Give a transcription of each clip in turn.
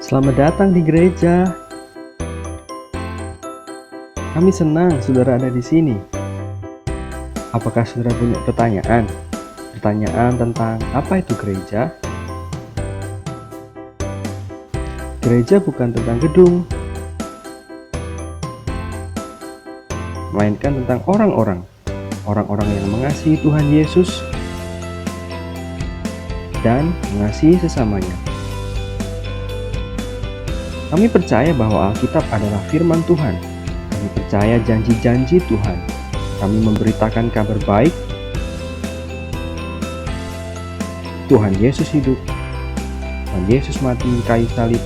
Selamat datang di gereja. Kami senang saudara ada di sini. Apakah saudara punya pertanyaan? Pertanyaan tentang apa itu gereja? Gereja bukan tentang gedung, melainkan tentang orang-orang. Orang-orang yang mengasihi Tuhan Yesus dan mengasihi sesamanya. Kami percaya bahwa Alkitab adalah firman Tuhan. Kami percaya janji-janji Tuhan. Kami memberitakan kabar baik. Tuhan Yesus hidup. Tuhan Yesus mati di kayu salib.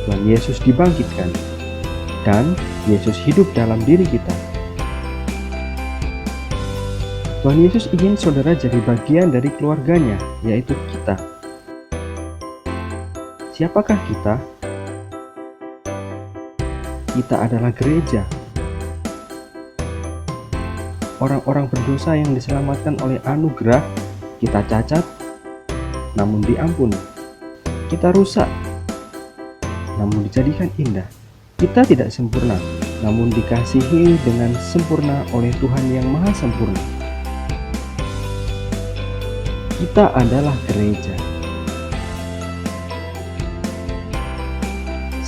Tuhan Yesus dibangkitkan. Dan Yesus hidup dalam diri kita. Tuhan Yesus ingin saudara jadi bagian dari keluarganya, yaitu kita. Siapakah kita? Kita adalah gereja. Orang-orang berdosa yang diselamatkan oleh anugerah. Kita cacat, namun diampuni. Kita rusak, namun dijadikan indah. Kita tidak sempurna, namun dikasihi dengan sempurna oleh Tuhan yang Maha Sempurna. Kita adalah gereja.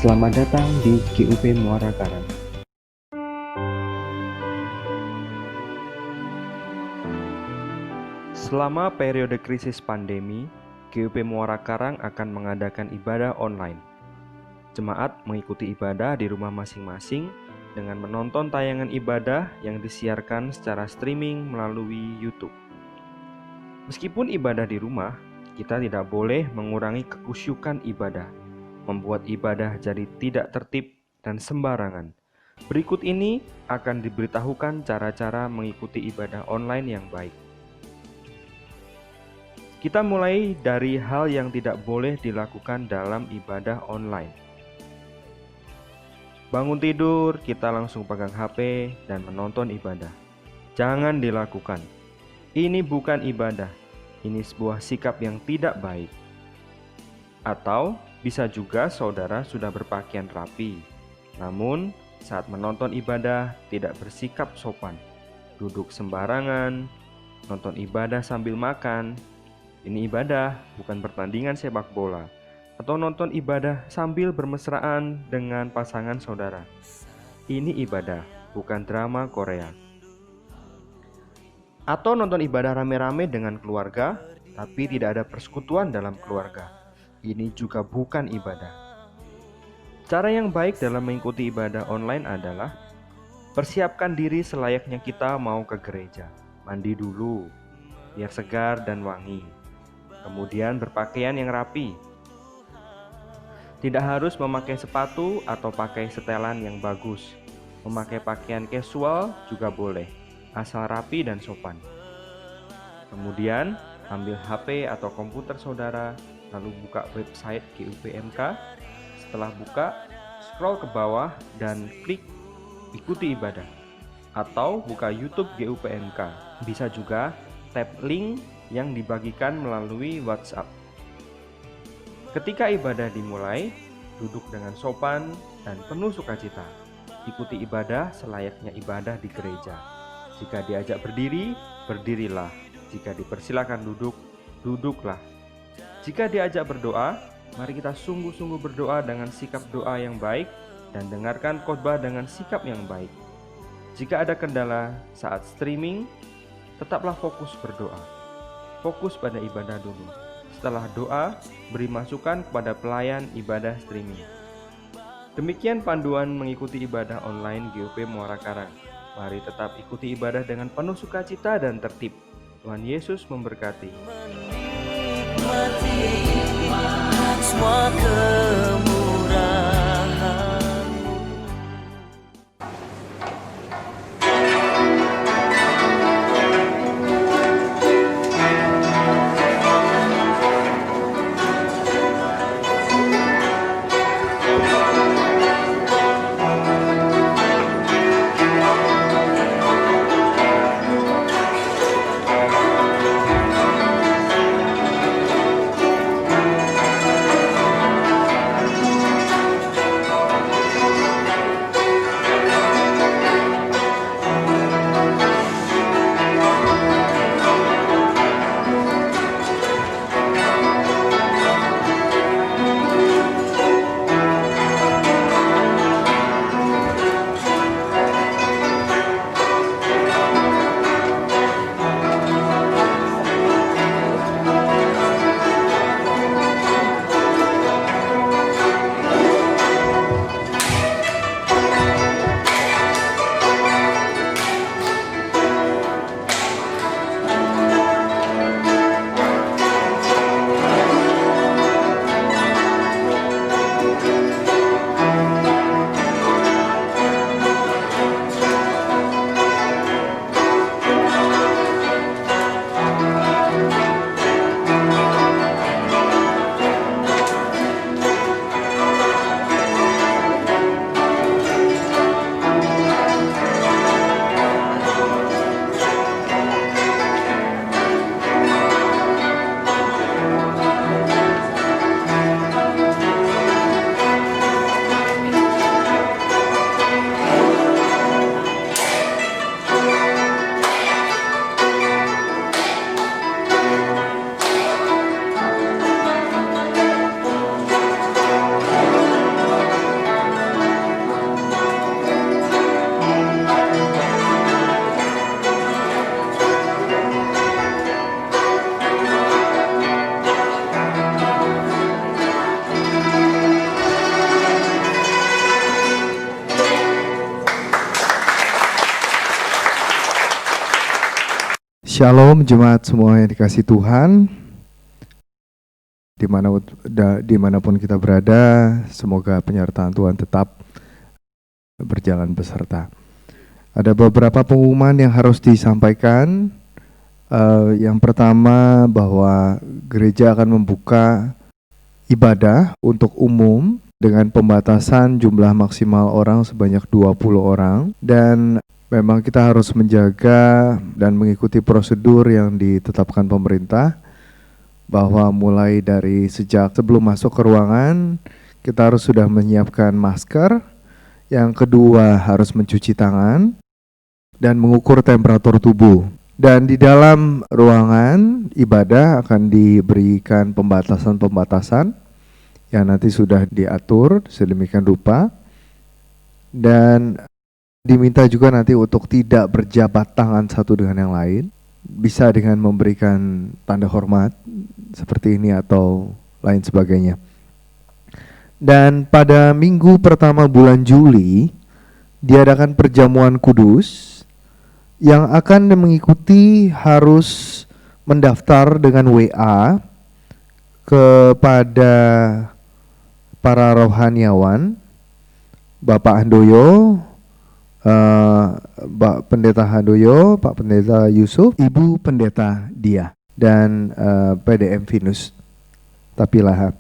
Selamat datang di GUP Muara Karang. Selama periode krisis pandemi, GUP Muara Karang akan mengadakan ibadah online. Jemaat mengikuti ibadah di rumah masing-masing dengan menonton tayangan ibadah yang disiarkan secara streaming melalui YouTube. Meskipun ibadah di rumah, kita tidak boleh mengurangi kekusyukan ibadah, membuat ibadah jadi tidak tertib dan sembarangan. Berikut ini akan diberitahukan cara-cara mengikuti ibadah online yang baik. Kita mulai dari hal yang tidak boleh dilakukan dalam ibadah online. Bangun tidur, kita langsung pegang HP dan menonton ibadah. Jangan dilakukan. Ini bukan ibadah. Ini sebuah sikap yang tidak baik. Atau bisa juga saudara sudah berpakaian rapi, namun saat menonton ibadah tidak bersikap sopan, duduk sembarangan, nonton ibadah sambil makan. Ini ibadah, bukan pertandingan sepak bola. Atau nonton ibadah sambil bermesraan dengan pasangan saudara. Ini ibadah, bukan drama Korea. Atau nonton ibadah rame-rame dengan keluarga, tapi tidak ada persekutuan dalam keluarga. Ini juga bukan ibadah. Cara yang baik dalam mengikuti ibadah online adalah persiapkan diri selayaknya kita mau ke gereja. Mandi dulu, biar segar dan wangi. Kemudian berpakaian yang rapi. Tidak harus memakai sepatu atau pakai setelan yang bagus. Memakai pakaian casual juga boleh, asal rapi dan sopan. Kemudian ambil HP atau komputer saudara, lalu buka website GUPMK. Setelah buka, scroll ke bawah dan klik ikuti ibadah. Atau buka YouTube GUPMK. Bisa juga tap link yang dibagikan melalui WhatsApp. Ketika ibadah dimulai, duduk dengan sopan dan penuh sukacita. Ikuti ibadah selayaknya ibadah di gereja. Jika diajak berdiri, berdirilah. Jika dipersilakan duduk, duduklah. Jika diajak berdoa, mari kita sungguh-sungguh berdoa dengan sikap doa yang baik dan dengarkan khotbah dengan sikap yang baik. Jika ada kendala saat streaming, tetaplah fokus berdoa. Fokus pada ibadah dulu. Setelah doa, beri masukan kepada pelayan ibadah streaming. Demikian panduan mengikuti ibadah online GUP Muara Karang. Mari tetap ikuti ibadah dengan penuh sukacita dan tertib. Tuhan Yesus memberkati. Semua kemurahan-Mu. Shalom jemaat semua yang dikasih Tuhan, dimanapun kita berada, semoga penyertaan Tuhan tetap berjalan beserta. Ada beberapa pengumuman yang harus disampaikan. Yang pertama bahwa gereja akan membuka ibadah untuk umum dengan pembatasan jumlah maksimal orang sebanyak 20 orang, dan memang kita harus menjaga dan mengikuti prosedur yang ditetapkan pemerintah, bahwa mulai dari sejak sebelum masuk ke ruangan kita harus sudah menyiapkan masker, yang kedua harus mencuci tangan dan mengukur temperatur tubuh. Dan di dalam ruangan ibadah akan diberikan pembatasan-pembatasan yang nanti sudah diatur sedemikian rupa, dan diminta juga nanti untuk tidak berjabat tangan satu dengan yang lain, bisa dengan memberikan tanda hormat seperti ini atau lain sebagainya. Dan pada minggu pertama bulan Juli diadakan perjamuan kudus. Yang akan mengikuti harus mendaftar dengan WA kepada para rohaniawan, Bapak Handoyo, Pak Pendeta Handoyo, Pak Pendeta Yusuf, Ibu Pendeta Dia, dan PDM Venus. Tapi lah,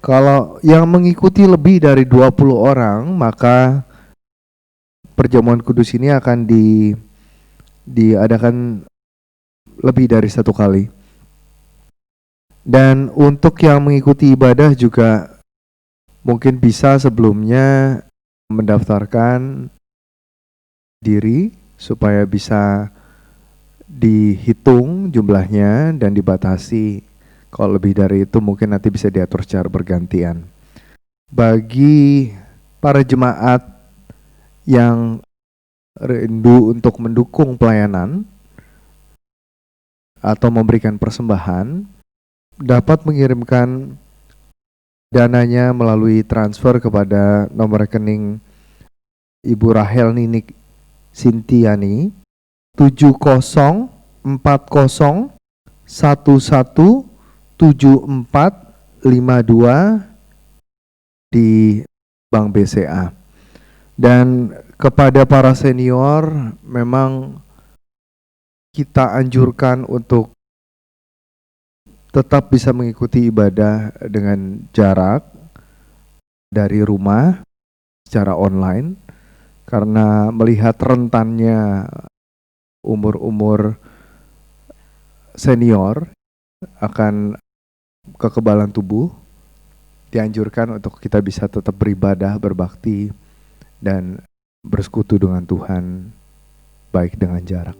kalau yang mengikuti lebih dari 20 orang, maka perjamuan kudus ini akan diadakan lebih dari satu kali. Dan untuk yang mengikuti ibadah juga mungkin bisa sebelumnya mendaftarkan diri supaya bisa dihitung jumlahnya dan dibatasi. Kalau lebih dari itu mungkin nanti bisa diatur secara bergantian. Bagi para jemaat yang rindu untuk mendukung pelayanan atau memberikan persembahan, dapat mengirimkan dananya melalui transfer kepada nomor rekening Ibu Rahel Ninik Sintiani 7040117452 di Bank BCA. Dan kepada para senior memang kita anjurkan untuk tetap bisa mengikuti ibadah dengan jarak dari rumah secara online, karena melihat rentannya umur-umur senior akan kekebalan tubuh, dianjurkan untuk kita bisa tetap beribadah, berbakti, dan bersekutu dengan Tuhan baik dengan jarak.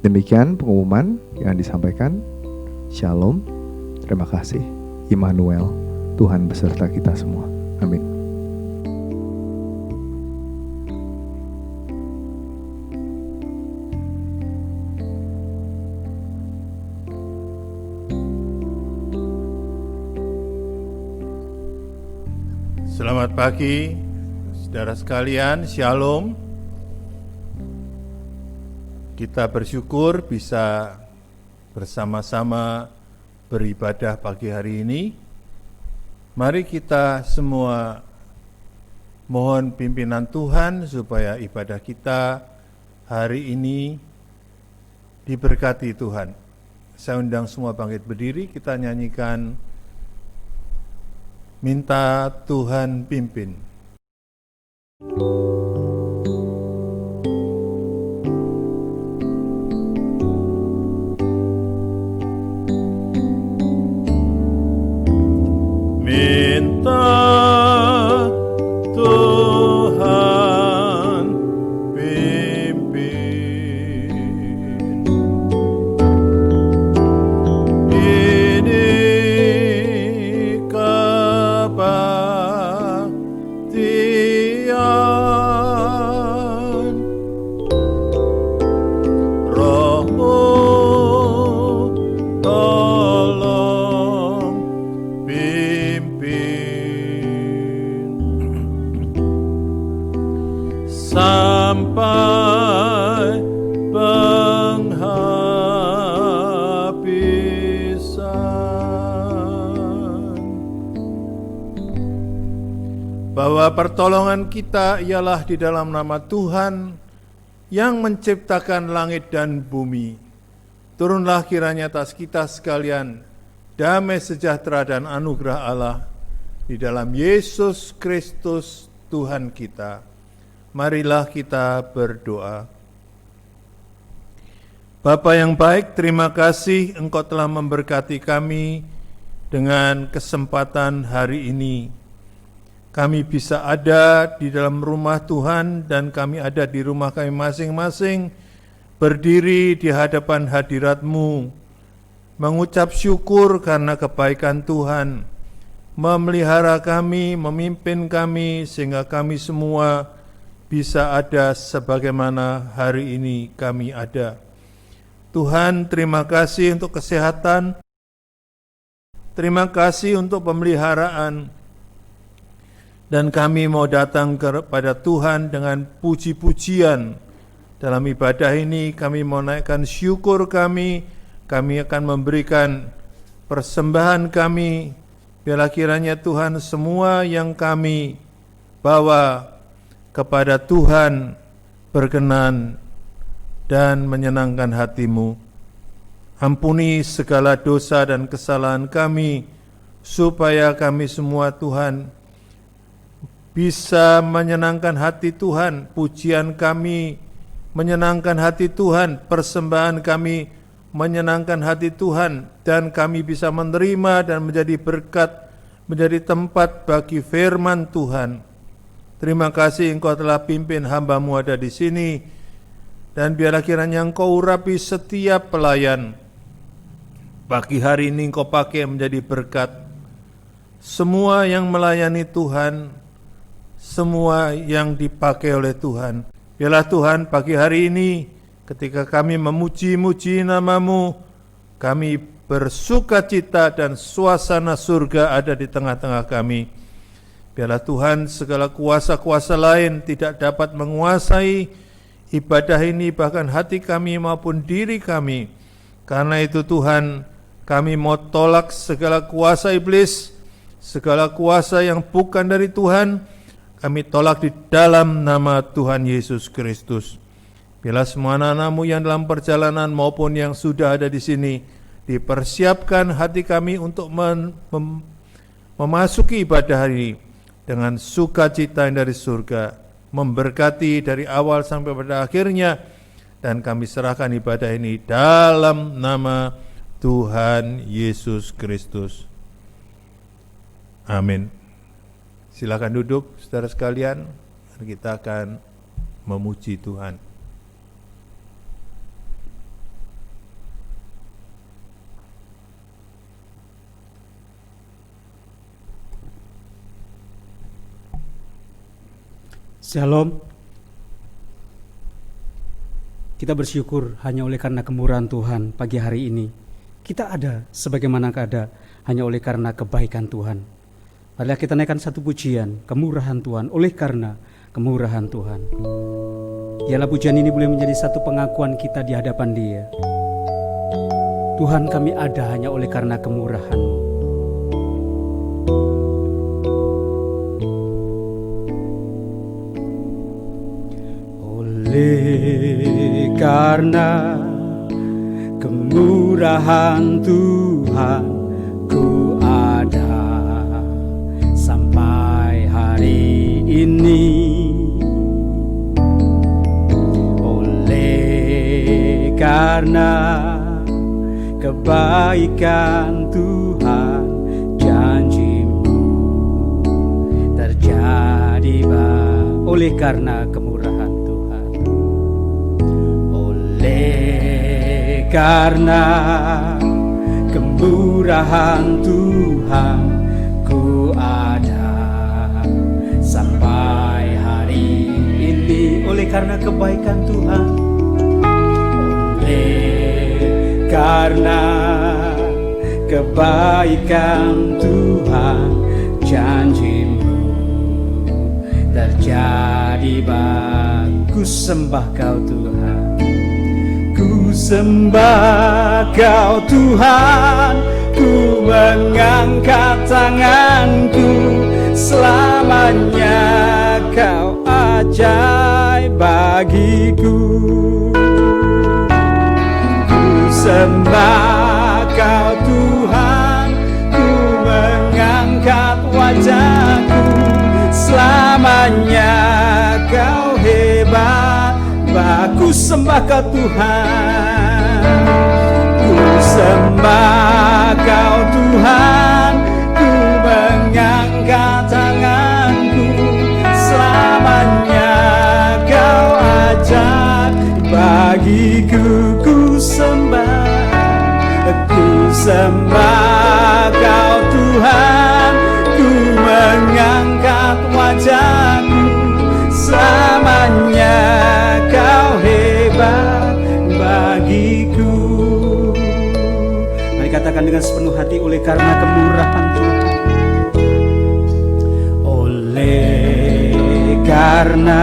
Demikian pengumuman yang disampaikan. Shalom, terima kasih. Immanuel, Tuhan beserta kita semua. Amin. Selamat pagi, saudara sekalian. Shalom. Kita bersyukur bisa bersama-sama beribadah pagi hari ini. Mari kita semua mohon pimpinan Tuhan supaya ibadah kita hari ini diberkati Tuhan. Saya undang semua bangkit berdiri, kita nyanyikan Minta Tuhan Pimpin. Minta Tuhan pimpin, ini kebaktian bahwa pertolongan kita ialah di dalam nama Tuhan yang menciptakan langit dan bumi. Turunlah kiranya atas kita sekalian damai sejahtera dan anugerah Allah di dalam Yesus Kristus Tuhan kita. Marilah kita berdoa. Bapa yang baik, terima kasih Engkau telah memberkati kami dengan kesempatan hari ini. Kami bisa ada di dalam rumah Tuhan dan kami ada di rumah kami masing-masing, berdiri di hadapan hadirat-Mu, mengucap syukur karena kebaikan Tuhan, memelihara kami, memimpin kami, sehingga kami semua bisa ada sebagaimana hari ini kami ada. Tuhan, terima kasih untuk kesehatan, terima kasih untuk pemeliharaan, dan kami mau datang kepada Tuhan dengan puji-pujian. Dalam ibadah ini kami mau naikkan syukur kami akan memberikan persembahan kami. Biarlah kiranya Tuhan semua yang kami bawa kepada Tuhan berkenan dan menyenangkan hati-Mu. Ampuni segala dosa dan kesalahan kami, supaya kami semua Tuhan bisa menyenangkan hati Tuhan, pujian kami menyenangkan hati Tuhan, persembahan kami menyenangkan hati Tuhan, dan kami bisa menerima dan menjadi berkat, menjadi tempat bagi firman Tuhan. Terima kasih Engkau telah pimpin hamba-Mu ada di sini, dan biarlah kiranya Engkau urapi setiap pelayan. Pagi hari ini Engkau pakai menjadi berkat. Semua yang melayani Tuhan, semua yang dipakai oleh Tuhan. Biarlah Tuhan pagi hari ini ketika kami memuji-muji nama-Mu, kami bersuka cita dan suasana surga ada di tengah-tengah kami. Biarlah Tuhan segala kuasa-kuasa lain tidak dapat menguasai ibadah ini, bahkan hati kami maupun diri kami. Karena itu Tuhan, kami mau tolak segala kuasa iblis, segala kuasa yang bukan dari Tuhan, kami tolak di dalam nama Tuhan Yesus Kristus. Bila semua anak-anak-Mu yang dalam perjalanan maupun yang sudah ada di sini, dipersiapkan hati kami untuk memasuki ibadah hari ini dengan sukacita yang dari surga, memberkati dari awal sampai pada akhirnya, dan kami serahkan ibadah ini dalam nama Tuhan Yesus Kristus. Amin. Silakan duduk, saudara sekalian. Kita akan memuji Tuhan. Shalom. Kita bersyukur hanya oleh karena kemurahan Tuhan pagi hari ini. Kita ada sebagaimana ada hanya oleh karena kebaikan Tuhan. Marilah kita naikkan satu pujian, kemurahan Tuhan, oleh karena kemurahan Tuhan. Biarlah pujian ini boleh menjadi satu pengakuan kita di hadapan Dia. Tuhan, kami ada hanya oleh karena kemurahan-Mu. Oleh karena kemurahan Tuhan, ku ada sampai hari ini. Oleh karena kebaikan Tuhan, janji-Mu terjadi oleh karena kemurahan Tuhan. Oleh karena kemurahan Tuhan, ku ada sampai hari ini. Oleh karena kebaikan Tuhan, oleh karena kebaikan Tuhan, janji-Mu terjadi. Ku sembah Kau Tuhan, ku sembah Kau Tuhan, ku mengangkat tanganku selamanya Kau ajaib bagiku. Ku sembah Kau Tuhan, ku mengangkat wajahku, selamanya Kau hebat, ku sembah Kau Tuhan. Ku sembah Kau Tuhan, ku mengangkat tanganku, selamanya Kau ajaib bagiku. Ku sembah Kau Tuhan, ku mengangkat wajahku, selamanya Kau hebat bagiku. Mari katakan dengan sepenuh hati, oleh karena kemurahan Tuhan, oleh karena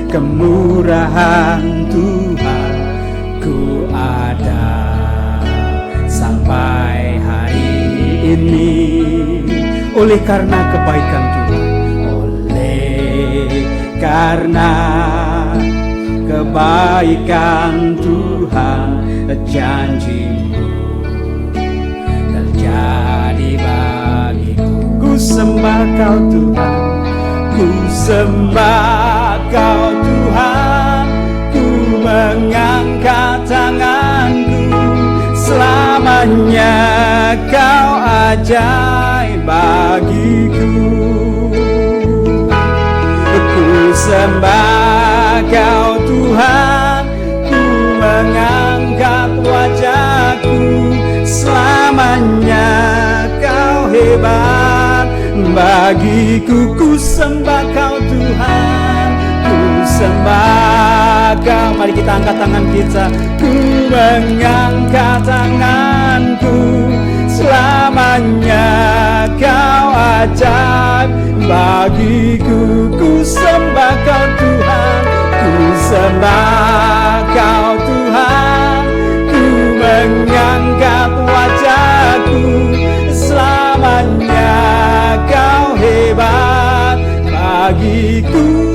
kemurahan Tuhan, ku ada sampai hari ini. Oleh karena kebaikan Tuhan, oleh karena kebaikan Tuhan, janji-Mu terjadi bagiku. Ku sembah Kau Tuhan, ku sembah Kau Tuhan, ku mengangkat tanganku, selamanya Kau ajaib bagiku. Ku sembah Kau Tuhan, ku mengangkat wajahku, selamanya Kau hebat bagiku. Ku sembah Kau Tuhan, ku sembah Kau. Mari kita angkat tangan kita. Ku mengangkat tanganku, selamanya Kau ajaib bagiku. Ku sembah Kau Tuhan, ku sembah Kau Tuhan, ku mengangkat wajahku, selamanya Kau hebat bagiku.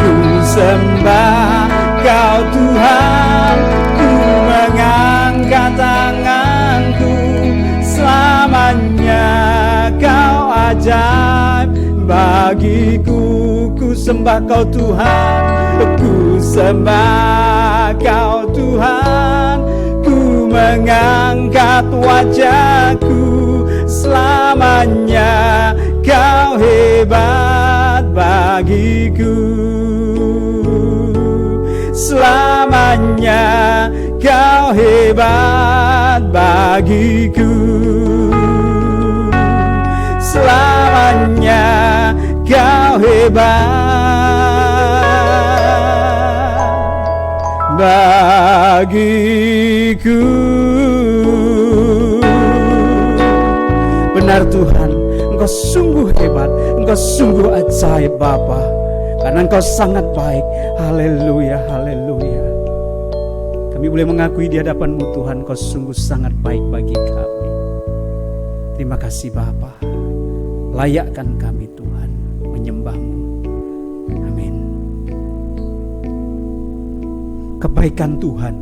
Ku sembah Kau Tuhan, ku mengangkat tanganku, selamanya Kau ajaib bagiku. Ku sembah Kau Tuhan, ku sembah Kau Tuhan, ku mengangkat wajahku, selamanya Kau hebat bagiku. Selamanya Kau hebat bagiku. Selamanya Kau hebat bagiku. Benar Tuhan, Engkau sungguh hebat, Engkau sungguh ajaib Bapa, karena Engkau sangat baik. Haleluya, haleluya. Kami boleh mengakui di hadapan-Mu Tuhan, Engkau sungguh sangat baik bagi kami. Terima kasih Bapa. Layakkan kami Tuhan menyembah-Mu. Amin. Kebaikan Tuhan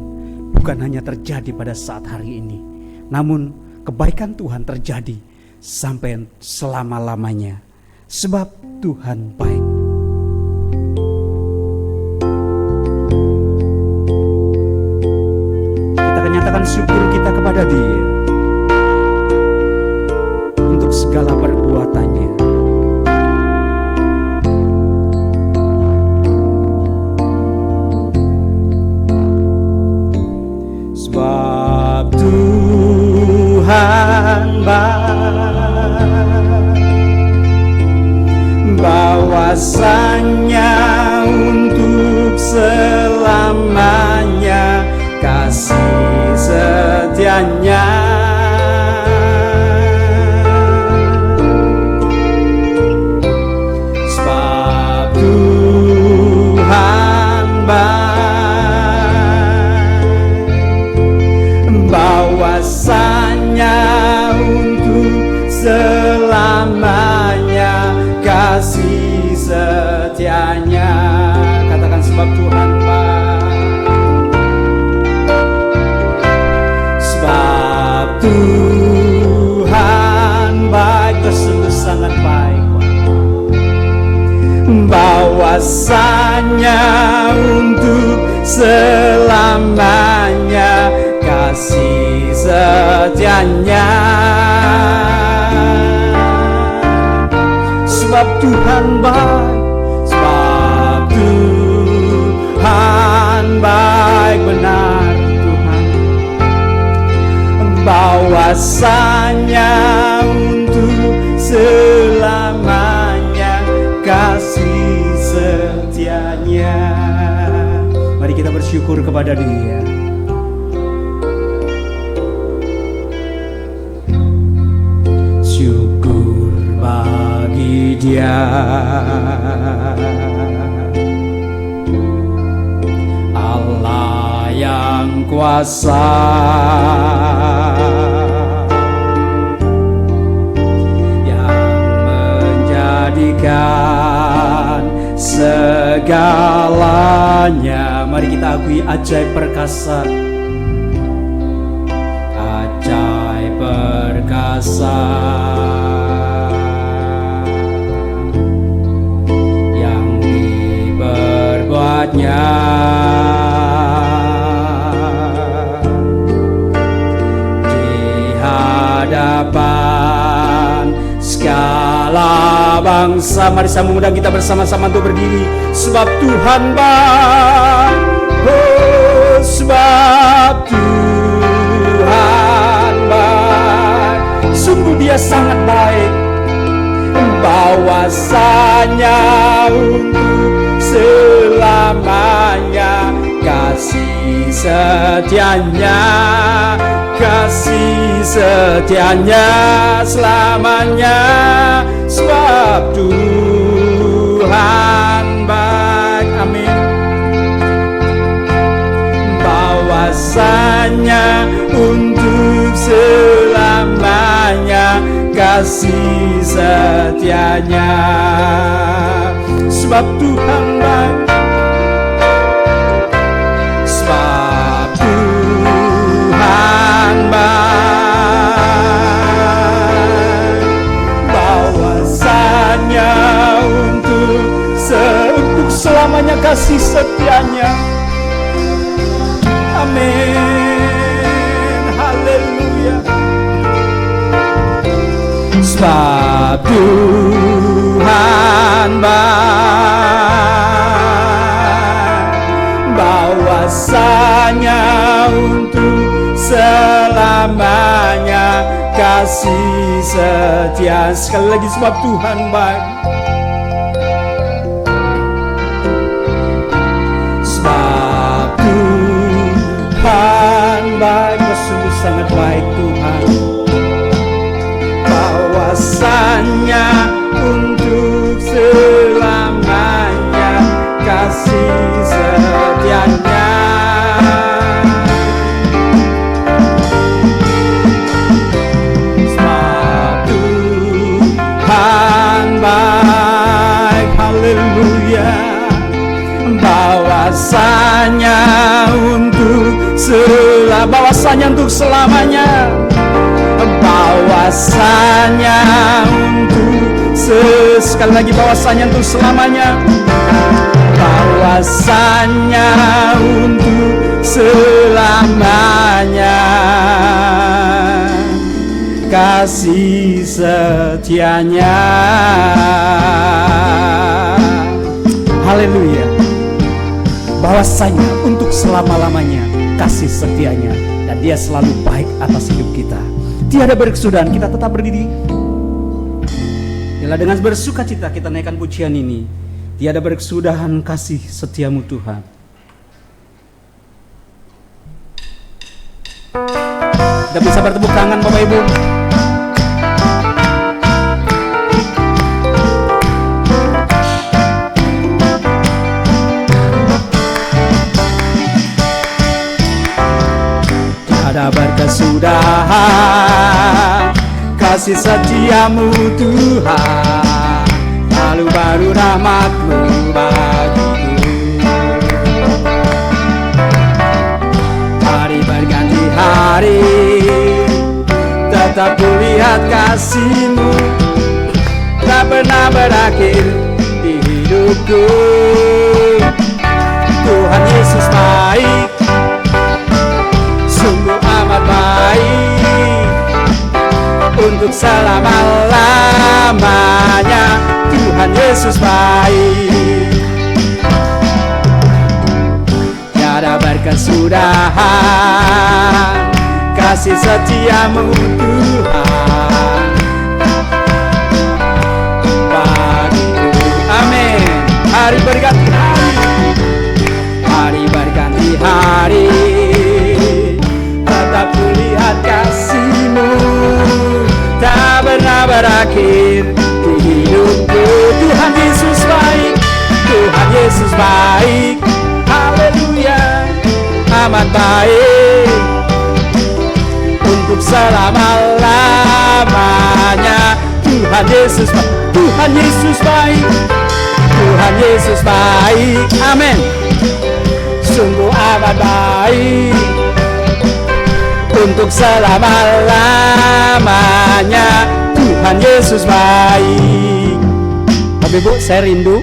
bukan hanya terjadi pada saat hari ini, namun kebaikan Tuhan terjadi sampai selama-lamanya, sebab Tuhan baik. Kita akan nyatakan syukur kita kepada Dia untuk segala perbuatannya. Sebab Tuhan bahwasanya untuk selamanya kasih setianya. Sebab Tuhan bahwasanya untuk bahwasanya untuk selamanya kasih setianya. Sebab Tuhan baik, sebab Tuhan baik, benar Tuhan, bahwasanya untuk selamanya kasih setianya. Mari kita bersyukur kepada Dia. Syukur bagi Dia, Allah yang kuasa, segalanya. Mari kita akui ajaib perkasa, ajaib perkasa yang diperbuatnya. Di hadapan segala bangsa, mari saya mengundang kita bersama-sama untuk berdiri. Sebab Tuhan baik, oh sebab Tuhan baik, sungguh Dia sangat baik, bahwasanya untuk selamanya kasih setianya, kasih setianya selamanya. Sebab Tuhan baik, amin, bahwasanya untuk selamanya kasih setianya. Sebab Tuhan baik, sebab Tuhan baik, bahwasanya untuk selamanya kasih setianya. Amin, haleluya. Sebab Tuhan baik, bahwasanya untuk selamanya kasih setia. Sekali lagi, sebab Tuhan baik, sebab Tuhan baik, sungguh sangat baik Tuhan, bahwasanya untuk selamanya kasih setianya. Sebab Tuhan baik, haleluya, bahwasanya untuk selamanya, bahwasanya untuk sekali lagi, bahwasanya untuk selamanya, bahwasanya untuk selamanya kasih setianya. Haleluya, bahwasanya untuk selama-lamanya kasih setianya, dan Dia selalu baik atas hidup kita. Tiada berkesudahan, kita tetap berdiri. Bila dengan bersuka cita kita naikkan pujian ini. Tiada berkesudahan kasih setiamu Tuhan. Kita bisa bertepuk tangan Bapak Ibu. Tiada berkesudahan kasih setiamu Tuhan, lalu baru rahmat-Mu bagiku. Hari berganti hari, tetap kulihat kasih-Mu, tak pernah berakhir di hidup hidupku. Tuhan Yesus baik, sungguh amat baik, untuk selama-lamanya. Tuhan Yesus baik, tiada berkesudahan kasih setiamu Tuhan bagiku. Amin. Hari berganti hari, hari berganti hari, tetap kulihat kasih-Mu tak pernah berakhir di hidupku. Tuhan Yesus baik, Tuhan Yesus baik, haleluya, amat baik, untuk selama-lamanya. Tuhan Yesus baik, Tuhan Yesus baik, Tuhan Yesus baik, amin. Sungguh amat baik, untuk selama-lamanya. Tuhan Yesus baik. Bapak Ibu, saya rindu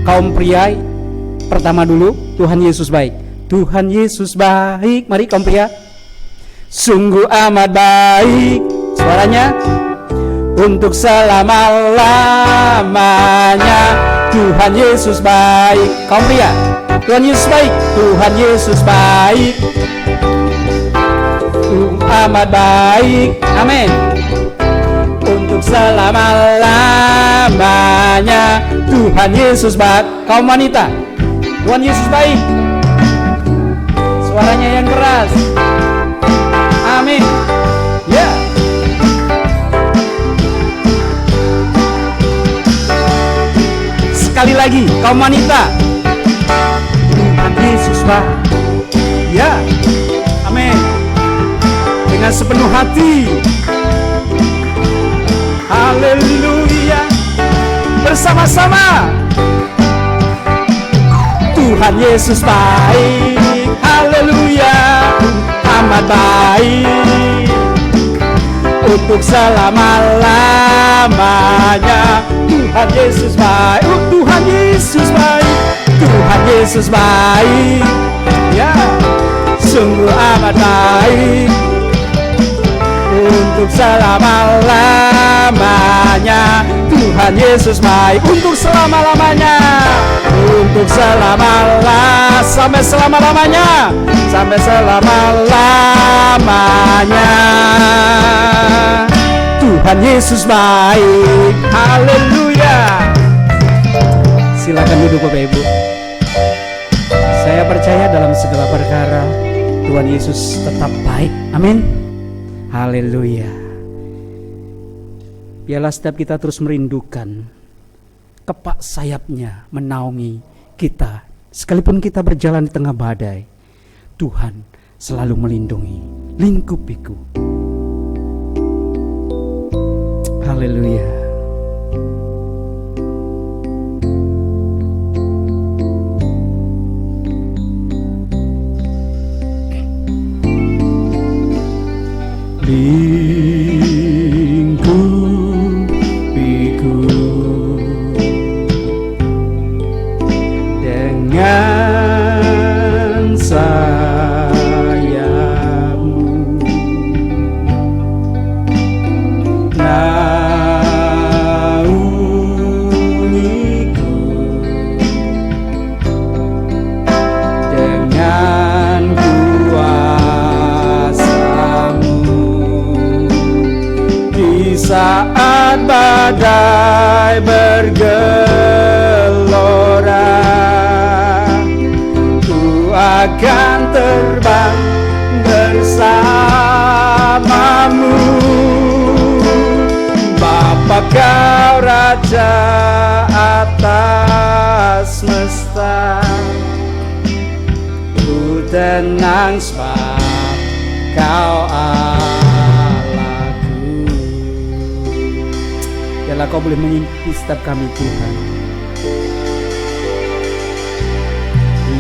kaum pria pertama dulu. Tuhan Yesus baik, Tuhan Yesus baik. Mari kaum pria. Sungguh amat baik, suaranya, untuk selama-lamanya. Tuhan Yesus baik. Kaum pria, Tuhan Yesus baik, Tuhan Yesus baik, amat baik, amin, untuk selama-lamanya. Tuhan Yesus baik. Kaum wanita, Tuhan Yesus baik, suaranya yang keras, amin, ya. Sekali lagi, kaum wanita, Tuhan Yesus baik, ya, amin, dengan sepenuh hati, haleluya, bersama-sama. Tuhan Yesus baik, haleluya, amat baik, untuk selama-lamanya. Tuhan Yesus baik, Tuhan Yesus baik, Tuhan Yesus baik, ya, sungguh amat baik, untuk selama-lamanya. Tuhan Yesus baik, untuk selama-lamanya, untuk sampai selama-lamanya, sampai selama-lamanya. Tuhan Yesus baik, haleluya. Silakan duduk Bapak Ibu. Saya percaya dalam segala perkara Tuhan Yesus tetap baik, amin, haleluya. Biarlah setiap kita terus merindukan kepak sayap-Nya menaungi kita. Sekalipun kita berjalan di tengah badai, Tuhan selalu melindungi, lingkupiku. Haleluya. Lingkupiku dengan sayap-Mu, naungiku dengan saat badai bergelora. Ku akan terbang bersamamu, Bapa Kau Raja atas semesta. Ku tenang sebab Kau biarlah Kau boleh mengimpi setiap kami Tuhan.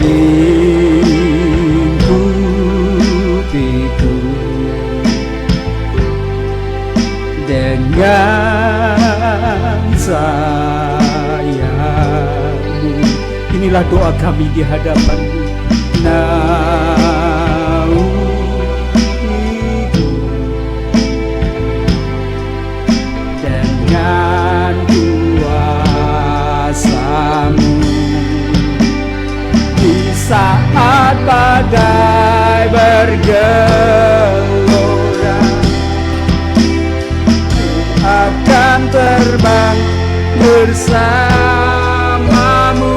Lingkupiku dengan sayap Inilah doa kami di hadapan-Mu. Dengan kuasa-Mu di saat badai bergelora, akan terbang bersama-Mu.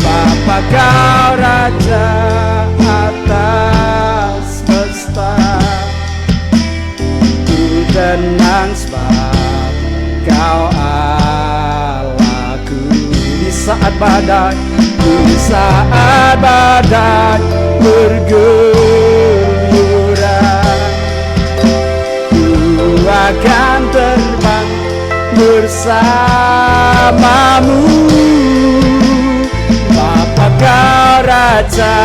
Bapa, Kau Raja atas semesta, ku tenang sebab Kau Allahku. Di saat badai bergelora, ku akan terbang bersama-Mu. Bapa, Kau Raja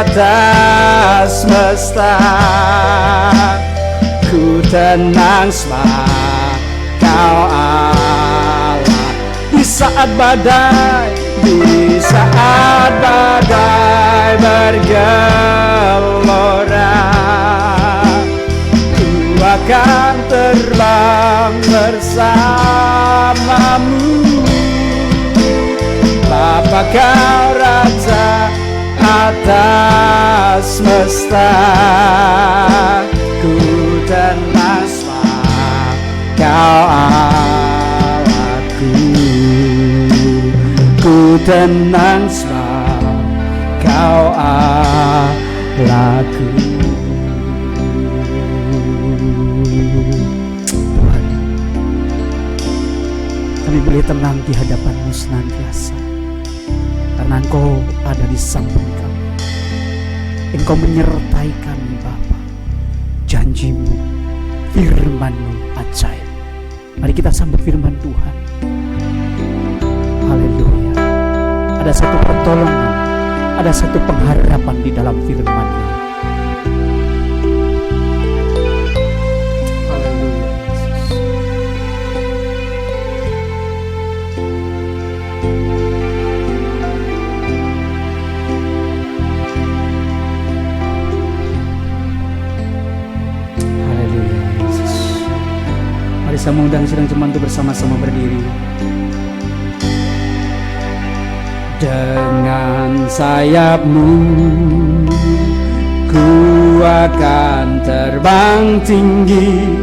atas semesta, ku tenang sebab Kau Allah. Di saat badai bergelora, ku akan terbang bersama-Mu. Bapa, Kau Raja atas semesta, ku tenang sebab Kau Allahku. Ku tenang sebab Kau Allahku. Tuhan, kami boleh tenang di hadapan-Mu senantiasa, karena Engkau ada di samping kami. Engkau menyertai kami Bapa. Janji-Mu, firman-Mu ajaib. Mari kita sambut firman Tuhan. Haleluya. Ada satu pertolongan, ada satu pengharapan di dalam firman-Nya. Haleluya, Yesus. Haleluya, Yesus. Mari saya mengundang sidang jemaat untuk bersama-sama berdiri. Dengan sayap-Mu ku akan terbang tinggi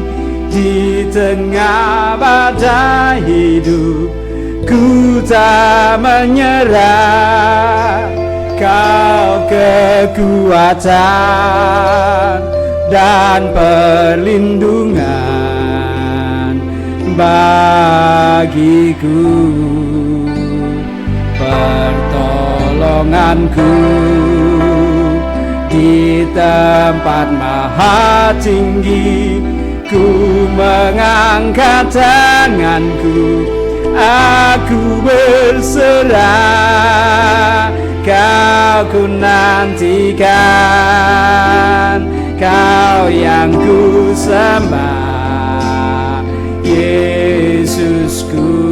di tengah badai hidup. Ku tak menyerah, Kau kekuatan dan perlindungan bagiku. Pertolonganku di tempat maha tinggi, ku mengangkat tanganku, aku berserah. Kau ku nantikan, Kau yang ku sembah, Yesusku,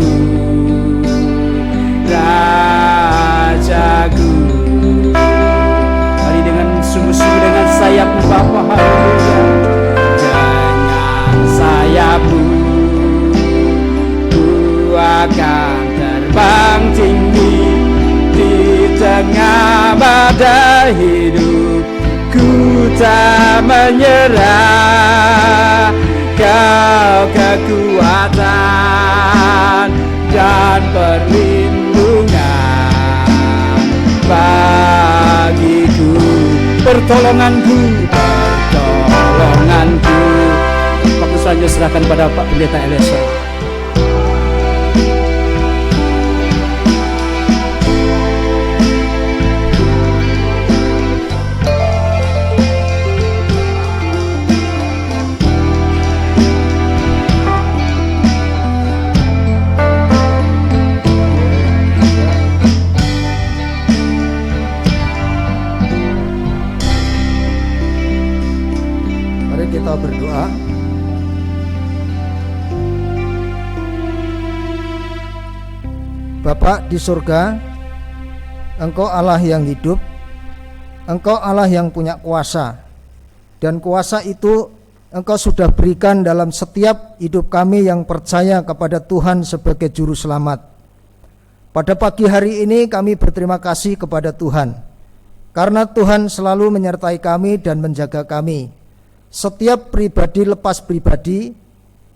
Rajaku. Mari dengan sungguh-sungguh dengan sayap-Mu Bapa, haleluya. Dengan sayap-Mu ku akan terbang tinggi di tengah badai hidup. Ku tak menyerah, Kau kekuatan dan perlindungan bagiku. Pertolonganku, pertolonganku. Waktu selanjutnya serahkan pada Pak Pendeta Eliezer. Kita berdoa. Bapa di surga, Engkau Allah yang hidup, Engkau Allah yang punya kuasa, dan kuasa itu Engkau sudah berikan dalam setiap hidup kami yang percaya kepada Tuhan sebagai Juru Selamat. Pada pagi hari ini kami berterima kasih kepada Tuhan, karena Tuhan selalu menyertai kami dan menjaga kami. Setiap pribadi lepas pribadi,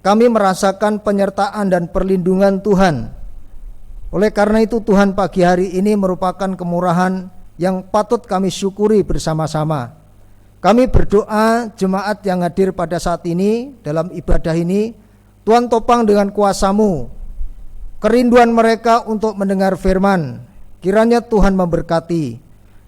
kami merasakan penyertaan dan perlindungan Tuhan. Oleh karena itu Tuhan pagi hari ini merupakan kemurahan yang patut kami syukuri bersama-sama. Kami berdoa jemaat yang hadir pada saat ini dalam ibadah ini, Tuhan topang dengan kuasa-Mu kerinduan mereka untuk mendengar firman. Kiranya Tuhan memberkati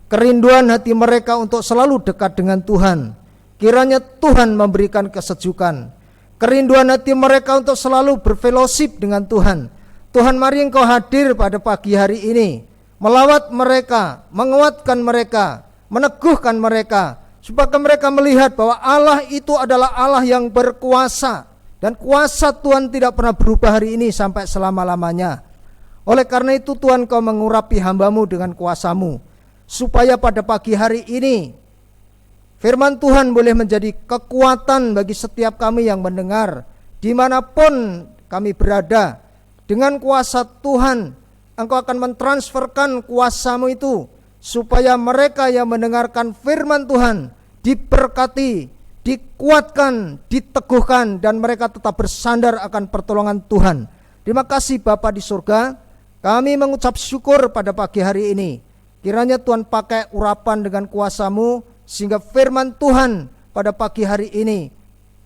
kerinduan hati mereka untuk selalu dekat dengan Tuhan. Kiranya Tuhan memberikan kesejukan kerinduan hati mereka untuk selalu berfellowship dengan Tuhan. Tuhan, mari Engkau hadir pada pagi hari ini, melawat mereka, menguatkan mereka, meneguhkan mereka, supaya mereka melihat bahwa Allah itu adalah Allah yang berkuasa, dan kuasa Tuhan tidak pernah berubah hari ini sampai selama-lamanya. Oleh karena itu Tuhan, Kau mengurapi hamba-Mu dengan kuasa-Mu, supaya pada pagi hari ini firman Tuhan boleh menjadi kekuatan bagi setiap kami yang mendengar, dimanapun kami berada. Dengan kuasa Tuhan, Engkau akan mentransferkan kuasa-Mu itu, supaya mereka yang mendengarkan firman Tuhan diberkati, dikuatkan, diteguhkan, dan mereka tetap bersandar akan pertolongan Tuhan. Terima kasih Bapa di surga, kami mengucap syukur pada pagi hari ini. Kiranya Tuhan pakai urapan dengan kuasa-Mu, sehingga firman Tuhan pada pagi hari ini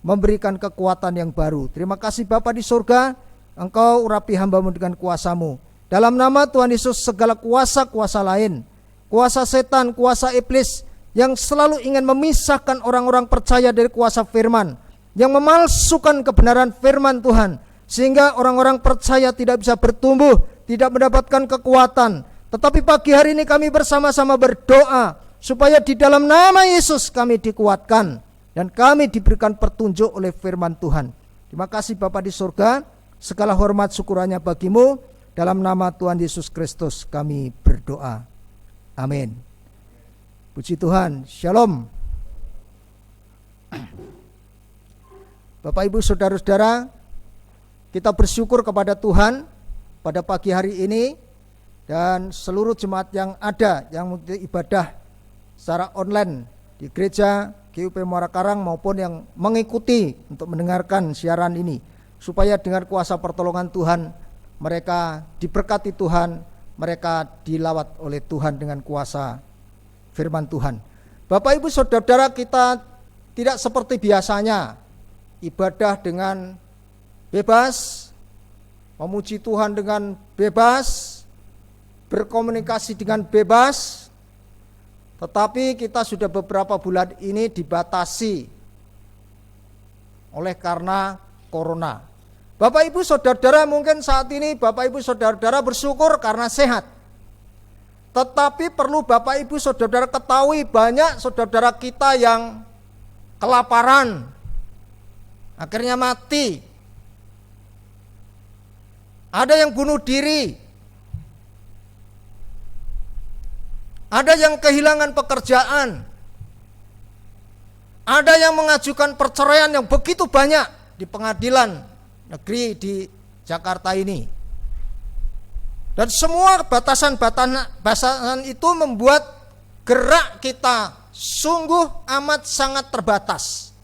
memberikan kekuatan yang baru. Terima kasih Bapa di surga, Engkau urapi hamba-Mu dengan kuasa-Mu. Dalam nama Tuhan Yesus, segala kuasa-kuasa lain, kuasa setan, kuasa iblis yang selalu ingin memisahkan orang-orang percaya dari kuasa firman, yang memalsukan kebenaran firman Tuhan, sehingga orang-orang percaya tidak bisa bertumbuh, tidak mendapatkan kekuatan. Tetapi pagi hari ini kami bersama-sama berdoa, supaya di dalam nama Yesus kami dikuatkan, dan kami diberikan petunjuk oleh firman Tuhan. Terima kasih Bapa di surga, segala hormat syukur hanya bagi-Mu. Dalam nama Tuhan Yesus Kristus kami berdoa. Amin. Puji Tuhan. Shalom. Bapak Ibu saudara-saudara, kita bersyukur kepada Tuhan pada pagi hari ini, dan seluruh jemaat yang ada yang mengikuti ibadah secara online di gereja GUP Muara Karang maupun yang mengikuti untuk mendengarkan siaran ini, supaya dengan kuasa pertolongan Tuhan mereka diberkati Tuhan, mereka dilawat oleh Tuhan dengan kuasa firman Tuhan. Bapak Ibu saudara-saudara, kita tidak seperti biasanya ibadah dengan bebas, memuji Tuhan dengan bebas, berkomunikasi dengan bebas. Tetapi kita sudah beberapa bulan ini dibatasi oleh karena corona. Bapak Ibu saudara-saudara, mungkin saat ini Bapak Ibu saudara-saudara bersyukur karena sehat. Tetapi perlu Bapak Ibu saudara-saudara ketahui, banyak saudara-saudara kita yang kelaparan, akhirnya mati. Ada yang bunuh diri, ada yang kehilangan pekerjaan, ada yang mengajukan perceraian yang begitu banyak di pengadilan negeri di Jakarta ini. Dan semua batasan itu membuat gerak kita sungguh amat sangat terbatas.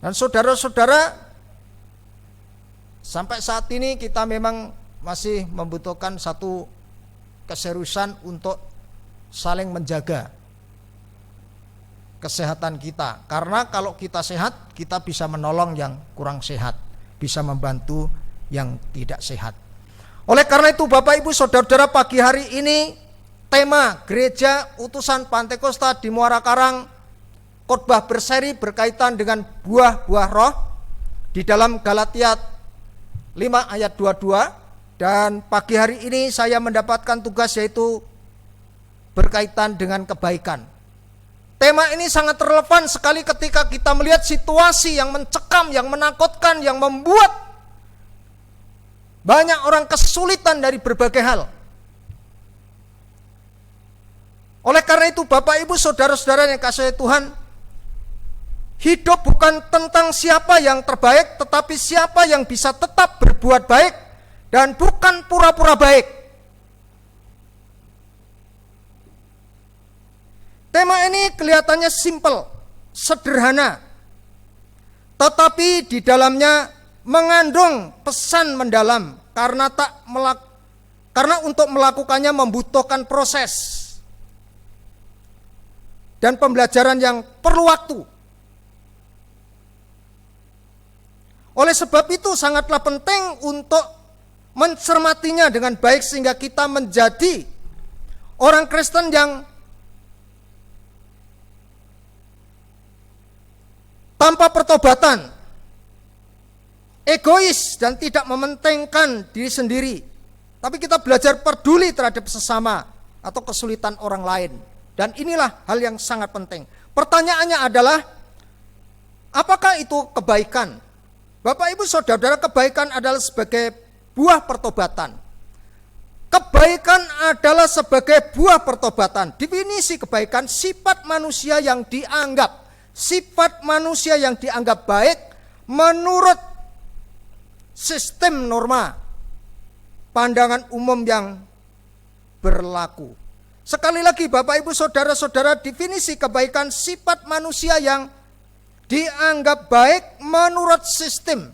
Dan saudara-saudara, sampai saat ini kita memang masih membutuhkan satu keseriusan untuk saling menjaga kesehatan kita. Karena kalau kita sehat, kita bisa menolong yang kurang sehat, bisa membantu yang tidak sehat. Oleh karena itu Bapak Ibu saudara-saudara, pagi hari ini tema Gereja Utusan Pantekosta di Muara Karang khotbah berseri berkaitan dengan buah-buah roh di dalam Galatia 5 ayat 22. Dan pagi hari ini saya mendapatkan tugas yaitu berkaitan dengan kebaikan. Tema ini sangat relevan sekali ketika kita melihat situasi yang mencekam, yang menakutkan, yang membuat Banyak orang kesulitan dari berbagai hal. Oleh karena itu Bapak Ibu saudara-saudara yang kasih Tuhan, hidup bukan tentang siapa yang terbaik, tetapi siapa yang bisa tetap berbuat baik dan bukan pura-pura baik. Tema ini kelihatannya simpel, sederhana, tetapi di dalamnya mengandung pesan mendalam karena untuk melakukannya membutuhkan proses dan pembelajaran yang perlu waktu. Oleh sebab itu sangatlah penting untuk mencermatinya dengan baik sehingga kita menjadi orang Kristen yang tanpa pertobatan, egois dan tidak mementingkan diri sendiri, tapi kita belajar peduli terhadap sesama atau kesulitan orang lain. Dan inilah hal yang sangat penting. Pertanyaannya adalah, apakah itu kebaikan? Bapak Ibu Saudara, kebaikan adalah sebagai buah pertobatan. Kebaikan adalah sebagai buah pertobatan. Definisi kebaikan, sifat manusia yang dianggap baik menurut sistem norma pandangan umum yang berlaku. Sekali lagi Bapak Ibu Saudara-saudara, definisi kebaikan sifat manusia yang dianggap baik menurut sistem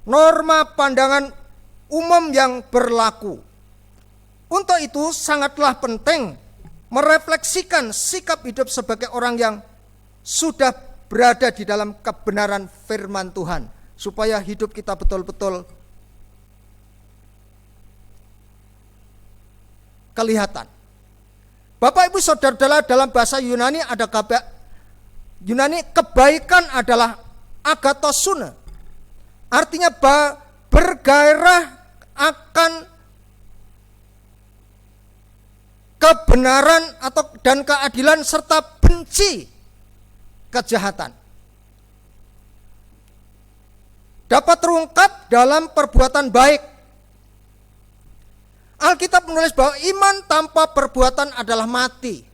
norma pandangan umum yang berlaku. Untuk itu sangatlah penting merefleksikan sikap hidup sebagai orang yang sudah berada di dalam kebenaran firman Tuhan, supaya hidup kita betul-betul kelihatan. Bapak Ibu Saudara, dalam bahasa Yunani ada kebaikan adalah agathosune. Artinya bergairah akan kebenaran dan keadilan serta benci kejahatan. Dapat terungkap dalam perbuatan baik. Alkitab menulis bahwa iman tanpa perbuatan adalah mati.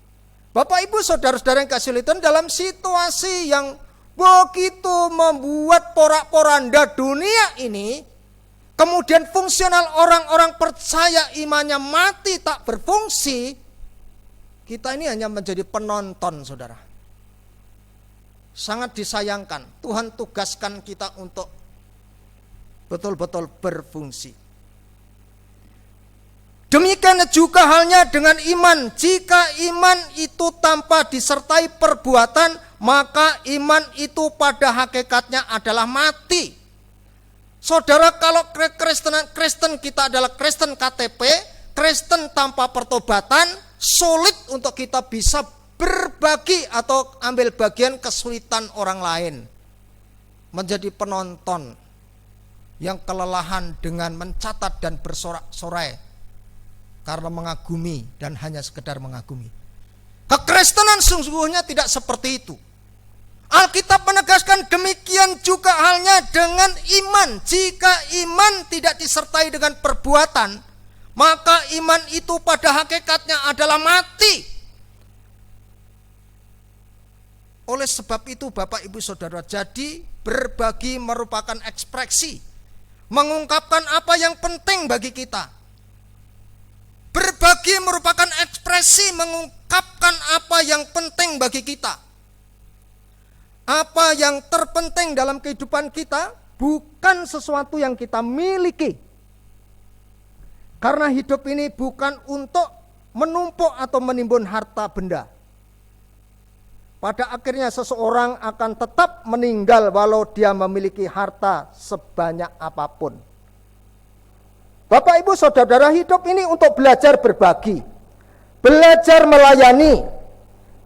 Bapak Ibu Saudara-saudara yang kasih Tuhan, dalam situasi yang begitu membuat porak-poranda dunia ini, kemudian fungsional orang-orang percaya imannya mati tak berfungsi, kita ini hanya menjadi penonton, saudara. Sangat disayangkan. Tuhan tugaskan kita untuk betul-betul berfungsi. Demikian juga halnya dengan iman. Jika iman itu tanpa disertai perbuatan, maka iman itu pada hakikatnya adalah mati. Saudara, kalau Kristen kita adalah Kristen KTP, Kristen tanpa pertobatan, sulit untuk kita bisa berbagi atau ambil bagian kesulitan orang lain. Menjadi penonton yang kelelahan dengan mencatat dan bersorak-sorai karena mengagumi dan hanya sekedar mengagumi. Kekristenan sesungguhnya tidak seperti itu. Alkitab menegaskan demikian juga halnya dengan iman. Jika iman tidak disertai dengan perbuatan, maka iman itu pada hakikatnya adalah mati. Oleh sebab itu Bapak Ibu Saudara, jadi berbagi merupakan ekspresi, mengungkapkan apa yang penting bagi kita. Berbagi merupakan ekspresi mengungkapkan apa yang penting bagi kita. Apa yang terpenting dalam kehidupan kita bukan sesuatu yang kita miliki. Karena hidup ini bukan untuk menumpuk atau menimbun harta benda. Pada akhirnya seseorang akan tetap meninggal walau dia memiliki harta sebanyak apapun. Bapak Ibu Saudara, hidup ini untuk belajar berbagi, belajar melayani,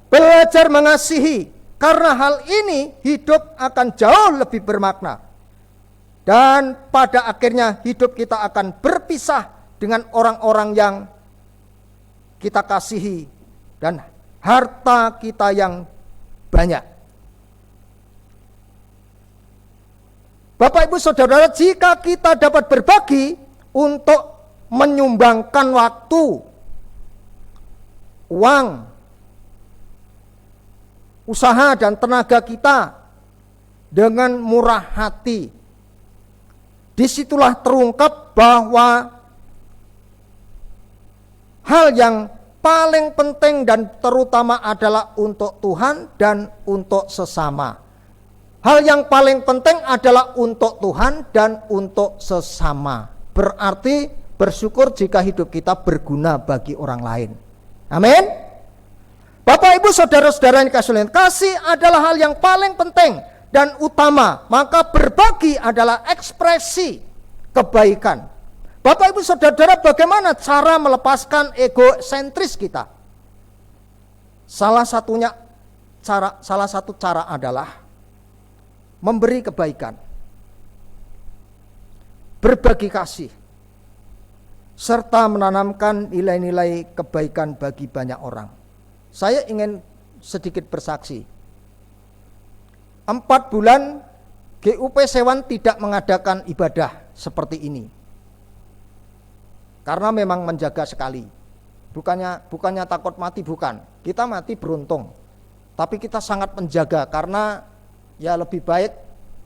belajar mengasihi. Karena hal ini hidup akan jauh lebih bermakna. Dan pada akhirnya hidup kita akan berpisah dengan orang-orang yang kita kasihi dan harta kita yang banyak. Bapak Ibu Saudara, jika kita dapat berbagi, untuk menyumbangkan waktu, uang, usaha dan tenaga kita dengan murah hati. Disitulah terungkap bahwa hal yang paling penting dan terutama adalah untuk Tuhan dan untuk sesama. Hal yang paling penting adalah untuk Tuhan dan untuk sesama. Berarti bersyukur jika hidup kita berguna bagi orang lain. Amin. Bapak, Ibu, saudara-saudara yang kasih adalah hal yang paling penting dan utama. Maka berbagi adalah ekspresi kebaikan. Bapak, Ibu, saudara, bagaimana cara melepaskan egosentris kita? Salah satu cara adalah memberi kebaikan, berbagi kasih, serta menanamkan nilai-nilai kebaikan bagi banyak orang. Saya ingin sedikit bersaksi. 4 bulan GUP Sewan tidak mengadakan ibadah seperti ini. Karena memang menjaga sekali. Bukannya takut mati, bukan. Kita mati beruntung. Tapi kita sangat menjaga karena ya lebih baik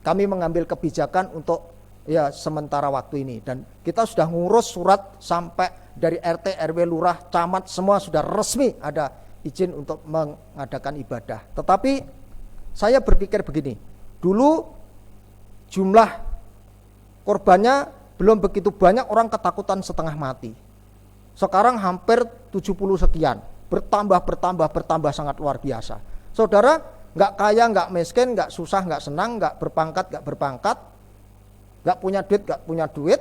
kami mengambil kebijakan untuk ya sementara waktu ini. Dan kita sudah ngurus surat sampai dari RT, RW, lurah, camat, semua sudah resmi ada izin untuk mengadakan ibadah. Tetapi saya berpikir begini, dulu jumlah korbannya belum begitu banyak, orang ketakutan setengah mati. Sekarang hampir 70 sekian, bertambah sangat luar biasa. Saudara, nggak kaya, nggak miskin, nggak susah, nggak senang, nggak berpangkat, nggak punya duit,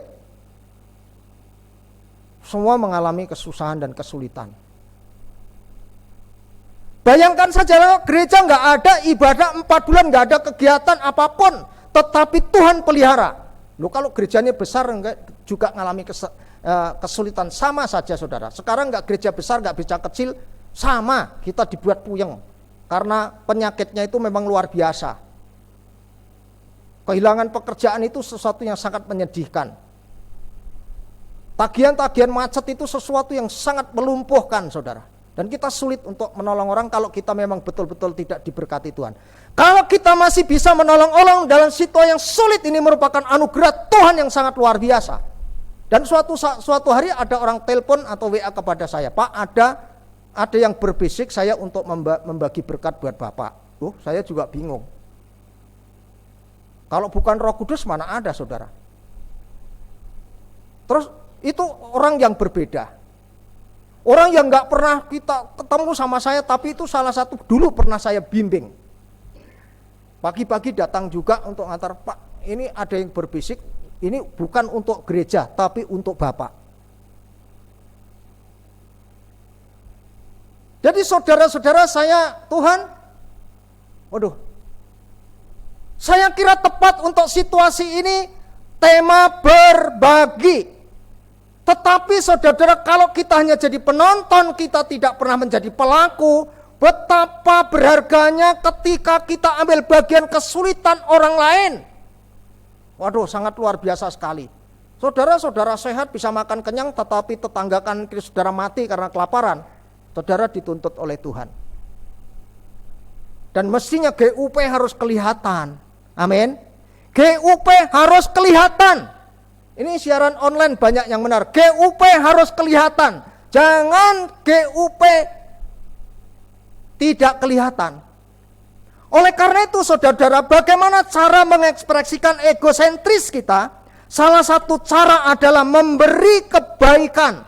semua mengalami kesusahan dan kesulitan. Bayangkan saja, gereja nggak ada ibadah 4 bulan, nggak ada kegiatan apapun, tetapi Tuhan pelihara. Loh, kalau gerejanya besar enggak juga mengalami kesulitan, sama saja saudara. Sekarang nggak gereja besar, nggak gereja kecil, sama kita dibuat puyeng karena penyakitnya itu memang luar biasa. Kehilangan pekerjaan itu sesuatu yang sangat menyedihkan. Tagihan-tagihan macet itu sesuatu yang sangat melumpuhkan saudara. Dan kita sulit untuk menolong orang kalau kita memang betul-betul tidak diberkati Tuhan. Kalau kita masih bisa menolong orang dalam situasi yang sulit, ini merupakan anugerah Tuhan yang sangat luar biasa. Dan suatu hari ada orang telepon atau WA kepada saya, Pak, ada yang berbisik saya untuk membagi berkat buat Bapak. Saya juga bingung. Kalau bukan Roh Kudus mana ada saudara. Terus itu orang yang berbeda. Orang yang gak pernah kita ketemu sama saya, tapi itu salah satu dulu pernah saya bimbing. Pagi-pagi datang juga untuk ngantar, Pak, ini ada yang berbisik, ini bukan untuk gereja, tapi untuk Bapak. Jadi saudara-saudara saya, Tuhan, saya kira tepat untuk situasi ini, tema berbagi. Tetapi saudara, kalau kita hanya jadi penonton, kita tidak pernah menjadi pelaku, betapa berharganya ketika kita ambil bagian kesulitan orang lain. Sangat luar biasa sekali. Saudara-saudara sehat bisa makan kenyang, tetapi tetangga kanan kiri saudara mati karena kelaparan. Saudara dituntut oleh Tuhan. Dan mestinya GUP harus kelihatan. Amin. GUP harus kelihatan. Ini siaran online banyak yang benar. GUP harus kelihatan. Jangan GUP tidak kelihatan. Oleh karena itu saudara, bagaimana cara mengekspresikan egosentris kita? Salah satu cara adalah memberi kebaikan.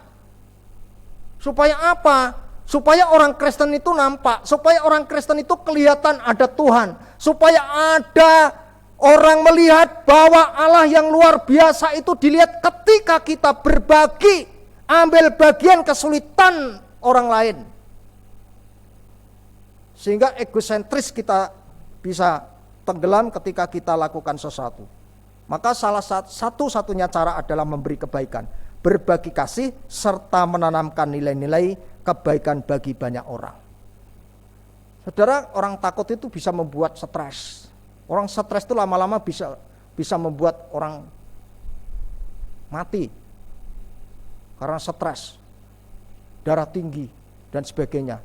Supaya apa? Supaya orang Kristen itu nampak. Supaya orang Kristen itu kelihatan ada Tuhan. Supaya ada orang melihat bahwa Allah yang luar biasa itu dilihat ketika kita berbagi, ambil bagian kesulitan orang lain. Sehingga egosentris kita bisa tenggelam ketika kita lakukan sesuatu. Maka salah satu-satunya cara adalah memberi kebaikan, berbagi kasih, serta menanamkan nilai-nilai kebaikan bagi banyak orang. Saudara, orang takut itu bisa membuat stres. Orang stres itu lama-lama bisa membuat orang mati. karena stres, darah tinggi, dan sebagainya.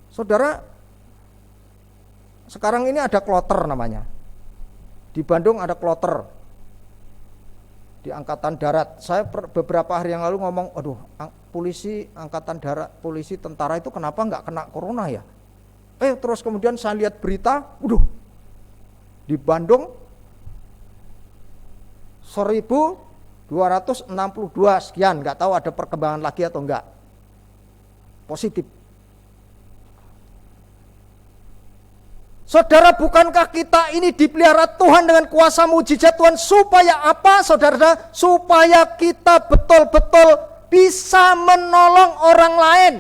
Saudara, sekarang ini ada kloter namanya. Di Bandung ada kloter di Angkatan Darat. Saya beberapa hari yang lalu ngomong, aduh, polisi Angkatan Darat, polisi tentara itu kenapa nggak kena corona ya? Terus kemudian saya lihat berita, di Bandung 1262 sekian, nggak tahu ada perkembangan lagi atau enggak, positif. Saudara, bukankah kita ini dipelihara Tuhan dengan kuasa mujizat Tuhan supaya apa, saudara? Supaya kita betul-betul bisa menolong orang lain.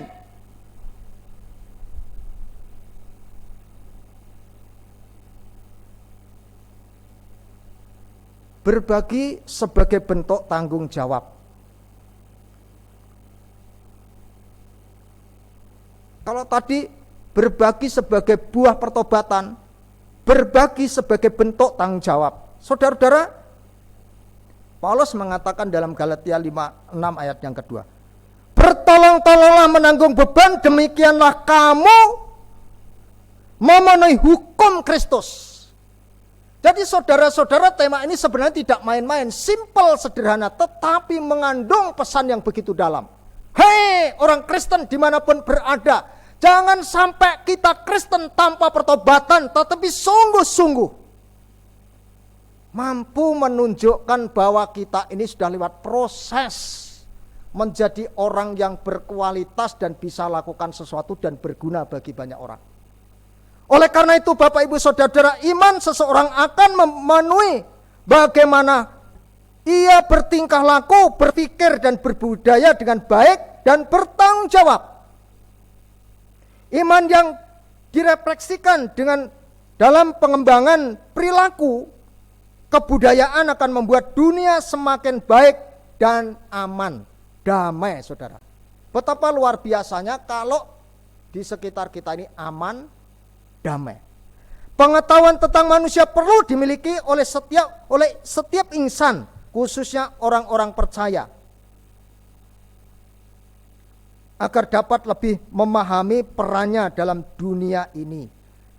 Berbagi sebagai bentuk tanggung jawab. Kalau tadi berbagi sebagai buah pertobatan, berbagi sebagai bentuk tanggung jawab. Saudara-saudara, Paulus mengatakan dalam Galatia 5:6 ayat yang kedua, bertolong-tolonglah menanggung beban, demikianlah kamu memenuhi hukum Kristus. Jadi saudara-saudara, tema ini sebenarnya tidak main-main, simple, sederhana, tetapi mengandung pesan yang begitu dalam. Hei orang Kristen dimanapun berada, jangan sampai kita Kristen tanpa pertobatan, tetapi sungguh-sungguh mampu menunjukkan bahwa kita ini sudah lewat proses menjadi orang yang berkualitas dan bisa lakukan sesuatu dan berguna bagi banyak orang. Oleh karena itu Bapak Ibu Saudara, iman seseorang akan memenuhi bagaimana ia bertingkah laku, berpikir dan berbudaya dengan baik dan bertanggung jawab. Iman yang direfleksikan dengan dalam pengembangan perilaku, kebudayaan akan membuat dunia semakin baik dan aman, damai, saudara. Betapa luar biasanya kalau di sekitar kita ini aman, damai. Pengetahuan tentang manusia perlu dimiliki oleh setiap insan, khususnya orang-orang percaya, agar dapat lebih memahami perannya dalam dunia ini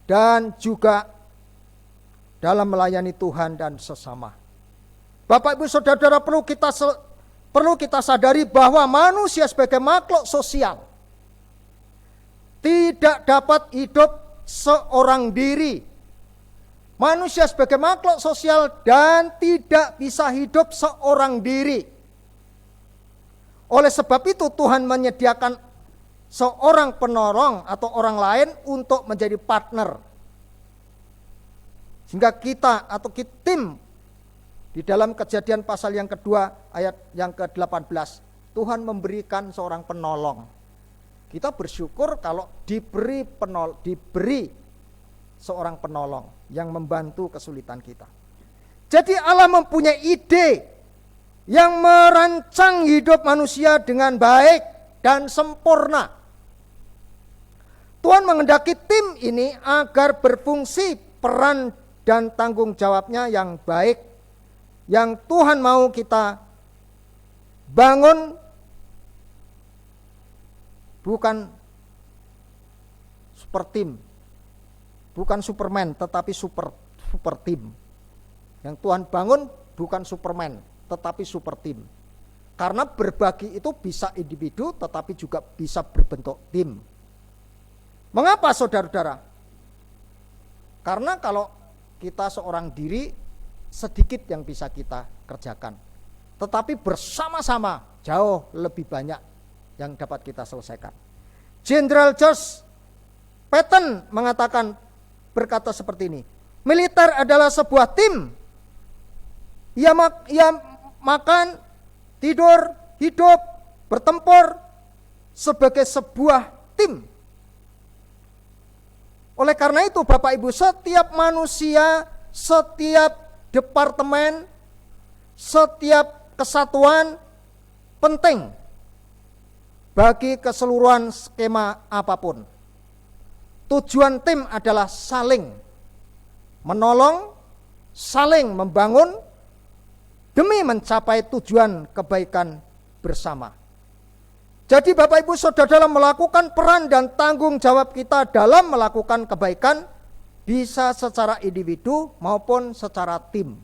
dan juga dalam melayani Tuhan dan sesama. Bapak Ibu Saudara, perlu kita sadari bahwa manusia sebagai makhluk sosial tidak dapat hidup seorang diri. Manusia sebagai makhluk sosial dan tidak bisa hidup seorang diri. Oleh sebab itu Tuhan menyediakan seorang penolong atau orang lain untuk menjadi partner. Sehingga kita atau tim di dalam Kejadian pasal yang kedua ayat yang ke-18, Tuhan memberikan seorang penolong. Kita bersyukur kalau diberi seorang penolong yang membantu kesulitan kita. Jadi Allah mempunyai ide yang merancang hidup manusia dengan baik dan sempurna. Tuhan menghendaki tim ini agar berfungsi peran dan tanggung jawabnya yang baik, yang Tuhan mau kita bangun, bukan super tim, bukan Superman, tetapi super tim. Yang Tuhan bangun bukan Superman, tetapi super tim. Karena berbagi itu bisa individu, tetapi juga bisa berbentuk tim. Mengapa saudara-saudara? Karena kalau kita seorang diri, sedikit yang bisa kita kerjakan. Tetapi bersama-sama jauh lebih banyak yang dapat kita selesaikan. Jenderal George Patton berkata seperti ini, militer adalah sebuah tim. Ia makan, tidur, hidup, bertempur sebagai sebuah tim. Oleh karena itu Bapak Ibu, setiap manusia, setiap departemen, setiap kesatuan penting bagi keseluruhan skema apapun. Tujuan tim adalah saling menolong, saling membangun demi mencapai tujuan kebaikan bersama. Jadi Bapak Ibu Saudara, dalam melakukan peran dan tanggung jawab kita dalam melakukan kebaikan bisa secara individu maupun secara tim.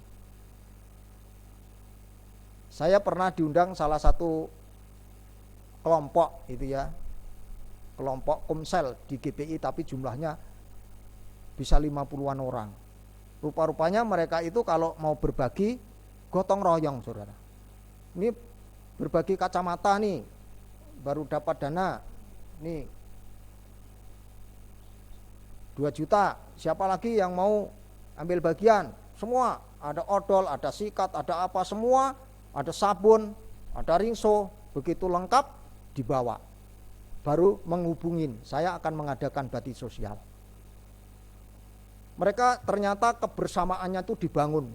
Saya pernah diundang salah satu kelompok itu ya, kelompok Komsel di GPI, tapi jumlahnya bisa 50-an orang. Rupa-rupanya mereka itu kalau mau berbagi gotong royong, saudara. Ini berbagi kacamata nih, baru dapat dana nih 2 juta, siapa lagi yang mau ambil bagian? Semua, ada odol, ada sikat, ada apa semua, ada sabun, ada rinso, begitu lengkap dibawa. Baru menghubungin, saya akan mengadakan bakti sosial. Mereka ternyata kebersamaannya itu dibangun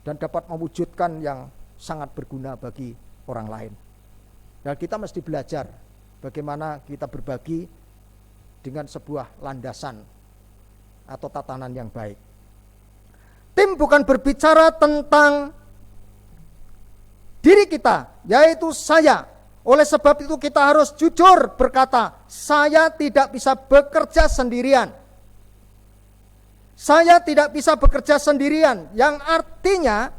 dan dapat mewujudkan yang sangat berguna bagi orang lain. Dan kita mesti belajar bagaimana kita berbagi dengan sebuah landasan atau tatanan yang baik. Tim bukan berbicara tentang diri kita, yaitu saya. Oleh sebab itu kita harus jujur berkata, saya tidak bisa bekerja sendirian. Saya tidak bisa bekerja sendirian, yang artinya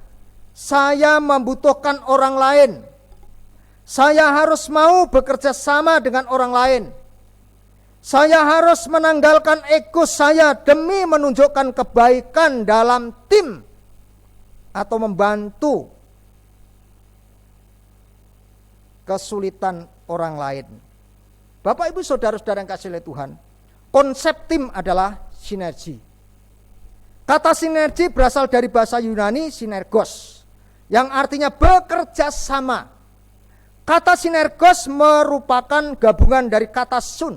saya membutuhkan orang lain. Saya harus mau bekerja sama dengan orang lain. Saya harus menanggalkan ego saya demi menunjukkan kebaikan dalam tim atau membantu kesulitan orang lain. Bapak Ibu Saudara-saudara yang kasih oleh Tuhan, konsep tim adalah sinergi. Kata sinergi berasal dari bahasa Yunani sinergos, yang artinya bekerja sama. Kata sinergos merupakan gabungan dari kata sun,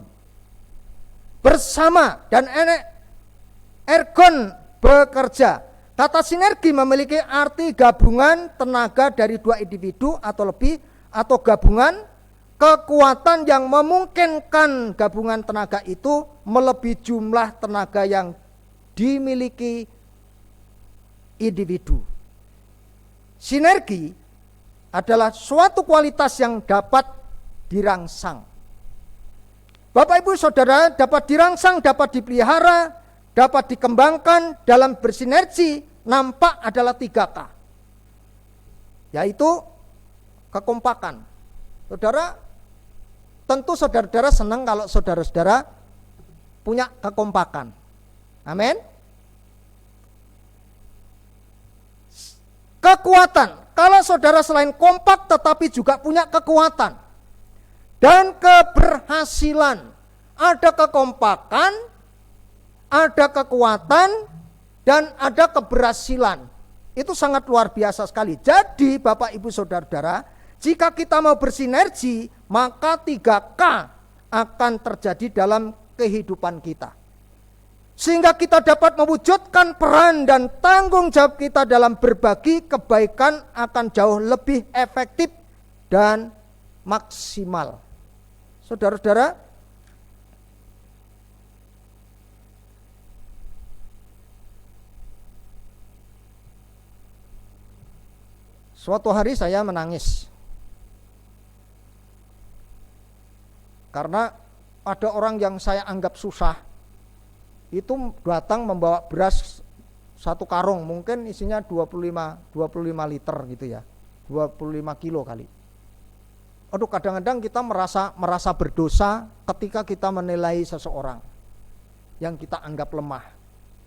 bersama, dan ergon, bekerja. Kata sinergi memiliki arti gabungan tenaga dari 2 individu atau lebih, atau gabungan kekuatan yang memungkinkan gabungan tenaga itu melebihi jumlah tenaga yang dimiliki individu. Sinergi adalah suatu kualitas yang dapat dirangsang. Bapak Ibu Saudara, dapat dirangsang, dapat dipelihara, dapat dikembangkan dalam bersinergi, nampak adalah 3K. Yaitu kekompakan. Saudara, tentu saudara-saudara senang kalau saudara-saudara punya kekompakan. Amin. Kekuatan. Kalau saudara selain kompak tetapi juga punya kekuatan dan keberhasilan. Ada kekompakan, ada kekuatan, dan ada keberhasilan. Itu sangat luar biasa sekali. Jadi Bapak Ibu Saudara-saudara, jika kita mau bersinergi, maka 3K akan terjadi dalam kehidupan kita. Sehingga kita dapat mewujudkan peran dan tanggung jawab kita dalam berbagi kebaikan akan jauh lebih efektif dan maksimal. Saudara-saudara, suatu hari saya menangis karena ada orang yang saya anggap susah itu datang membawa beras 1 karung, mungkin isinya 25 liter gitu ya, 25 kilo kali. Aduh, kadang-kadang kita merasa berdosa ketika kita menilai seseorang yang kita anggap lemah,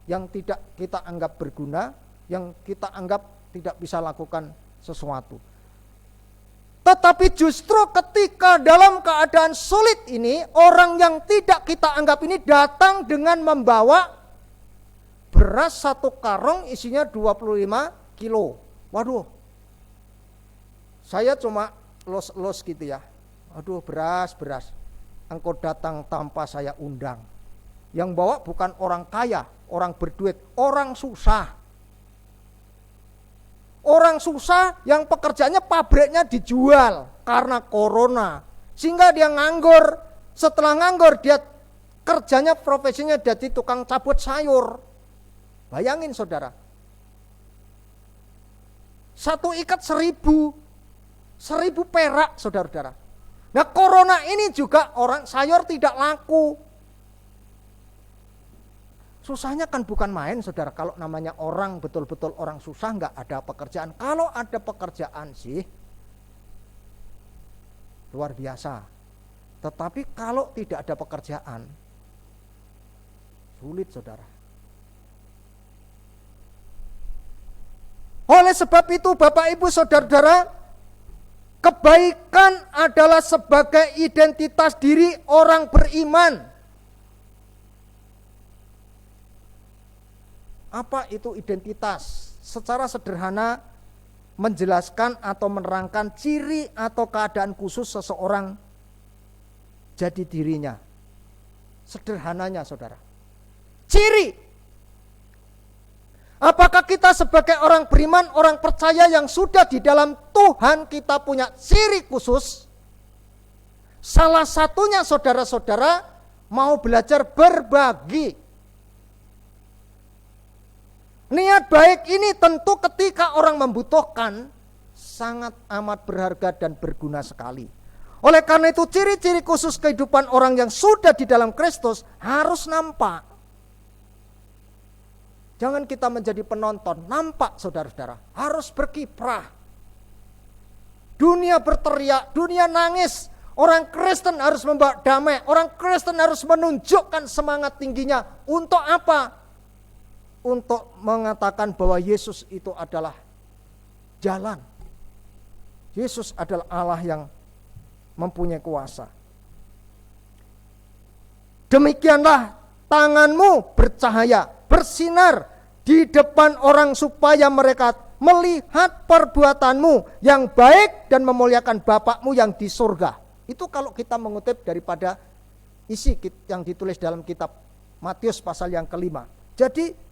yang tidak kita anggap berguna, yang kita anggap tidak bisa lakukan sesuatu. Tetapi justru ketika dalam keadaan sulit ini, orang yang tidak kita anggap ini datang dengan membawa beras 1 karung isinya 25 kilo. Waduh, saya cuma los gitu ya. Aduh, beras. Engkau datang tanpa saya undang. Yang bawa bukan orang kaya, orang berduit, orang susah. Orang susah yang pekerjaannya pabriknya dijual karena corona. Sehingga dia nganggur. Setelah nganggur dia kerjanya profesinya jadi tukang cabut sayur. Bayangin saudara. 1 ikat 1.000. 1.000 perak, saudara-saudara. Nah, corona ini juga orang sayur tidak laku. Susahnya kan bukan main, saudara. Kalau namanya orang, betul-betul orang susah, nggak ada pekerjaan. Kalau ada pekerjaan sih luar biasa. Tetapi kalau tidak ada pekerjaan, sulit, saudara. Oleh sebab itu, Bapak Ibu Saudara-saudara, kebaikan adalah sebagai identitas diri orang beriman. Apa itu identitas? Secara sederhana menjelaskan atau menerangkan ciri atau keadaan khusus seseorang jadi dirinya. Sederhananya, saudara. Ciri. Apakah kita sebagai orang beriman, orang percaya yang sudah di dalam Tuhan, kita punya ciri khusus? Salah satunya, saudara-saudara, mau belajar berbagi. Niat baik ini tentu ketika orang membutuhkan sangat amat berharga dan berguna sekali. Oleh karena itu ciri-ciri khusus kehidupan orang yang sudah di dalam Kristus harus nampak. Jangan kita menjadi penonton, nampak saudara-saudara, harus berkiprah. Dunia berteriak, dunia nangis, orang Kristen harus membawa damai, orang Kristen harus menunjukkan semangat tingginya. Untuk apa? Untuk mengatakan bahwa Yesus itu adalah jalan. Yesus adalah Allah yang mempunyai kuasa. Demikianlah tanganmu bercahaya, bersinar di depan orang supaya mereka melihat perbuatanmu yang baik dan memuliakan Bapakmu yang di surga. Itu kalau kita mengutip daripada isi yang ditulis dalam kitab Matius pasal yang kelima. Jadi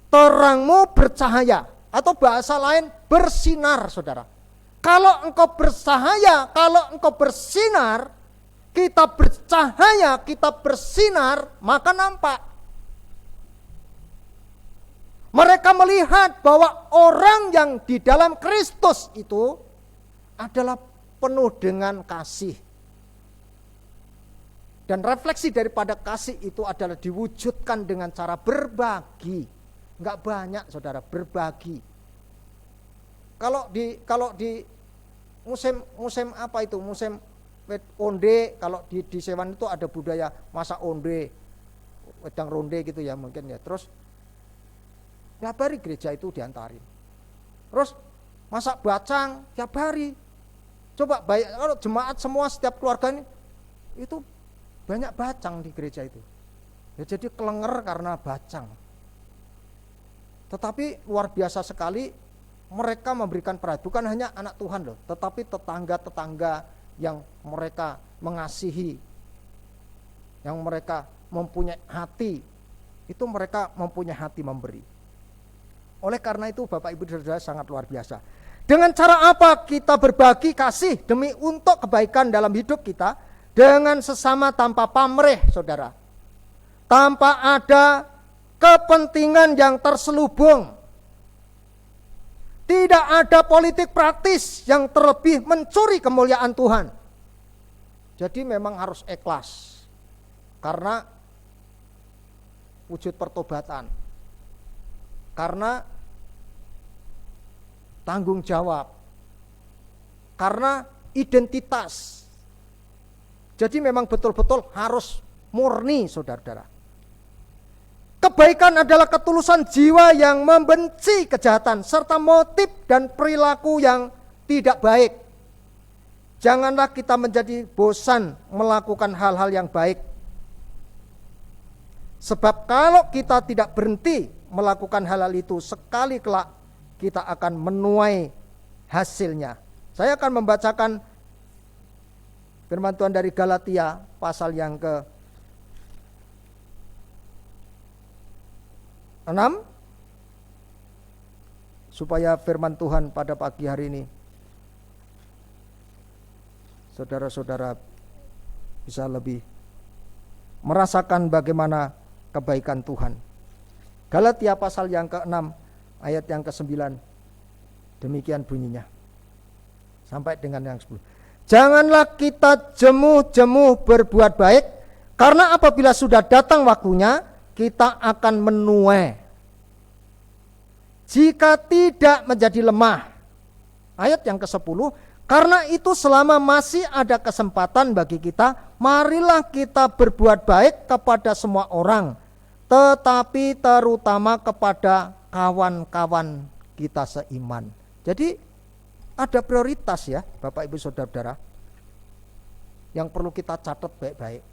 terangmu bercahaya, atau bahasa lain bersinar, saudara. Kalau engkau bercahaya, kalau engkau bersinar, kita bercahaya, kita bersinar, maka nampak. Mereka melihat bahwa orang yang di dalam Kristus itu adalah penuh dengan kasih. Dan refleksi daripada kasih itu adalah diwujudkan dengan cara berbagi. Enggak banyak, saudara, berbagi. Kalau di musim apa itu? Musim onde, kalau di Sewan itu ada budaya masak onde, wedang ronde gitu ya mungkin ya. Terus tiap hari gereja itu diantarin. Terus masak bacang tiap hari. Coba bayar, kalau jemaat semua setiap keluarga ini itu banyak bacang di gereja itu. Ya jadi kelenger karena bacang. Tetapi luar biasa sekali mereka memberikan perhatian, bukan hanya anak Tuhan loh, tetapi tetangga-tetangga yang mereka mengasihi, yang mereka mempunyai hati, itu mereka mempunyai hati memberi. Oleh karena itu Bapak Ibu Saudara sangat luar biasa. Dengan cara apa kita berbagi kasih demi untuk kebaikan dalam hidup kita dengan sesama tanpa pamrih, saudara. Tanpa ada kepentingan yang terselubung. Tidak ada politik praktis yang terlebih mencuri kemuliaan Tuhan. Jadi memang harus ikhlas. Karena wujud pertobatan. Karena tanggung jawab. Karena identitas. Jadi memang betul-betul harus murni, saudara-saudara. Kebaikan adalah ketulusan jiwa yang membenci kejahatan serta motif dan perilaku yang tidak baik. Janganlah kita menjadi bosan melakukan hal-hal yang baik. Sebab kalau kita tidak berhenti melakukan hal-hal itu, sekali kelak kita akan menuai hasilnya. Saya akan membacakan firman Tuhan dari Galatia pasal yang ke 6, supaya firman Tuhan pada pagi hari ini saudara-saudara bisa lebih merasakan bagaimana kebaikan Tuhan. Galatia pasal yang ke-6 ayat yang ke-9, demikian bunyinya. sampai dengan yang 10. Janganlah kita jemu-jemu berbuat baik, karena apabila sudah datang waktunya, kita akan menuai. Jika tidak menjadi lemah. Ayat yang ke-10, karena itu selama masih ada kesempatan bagi kita, marilah kita berbuat baik kepada semua orang, tetapi terutama kepada kawan-kawan kita seiman. Jadi ada prioritas ya Bapak Ibu Saudara-saudara, yang perlu kita catat baik-baik,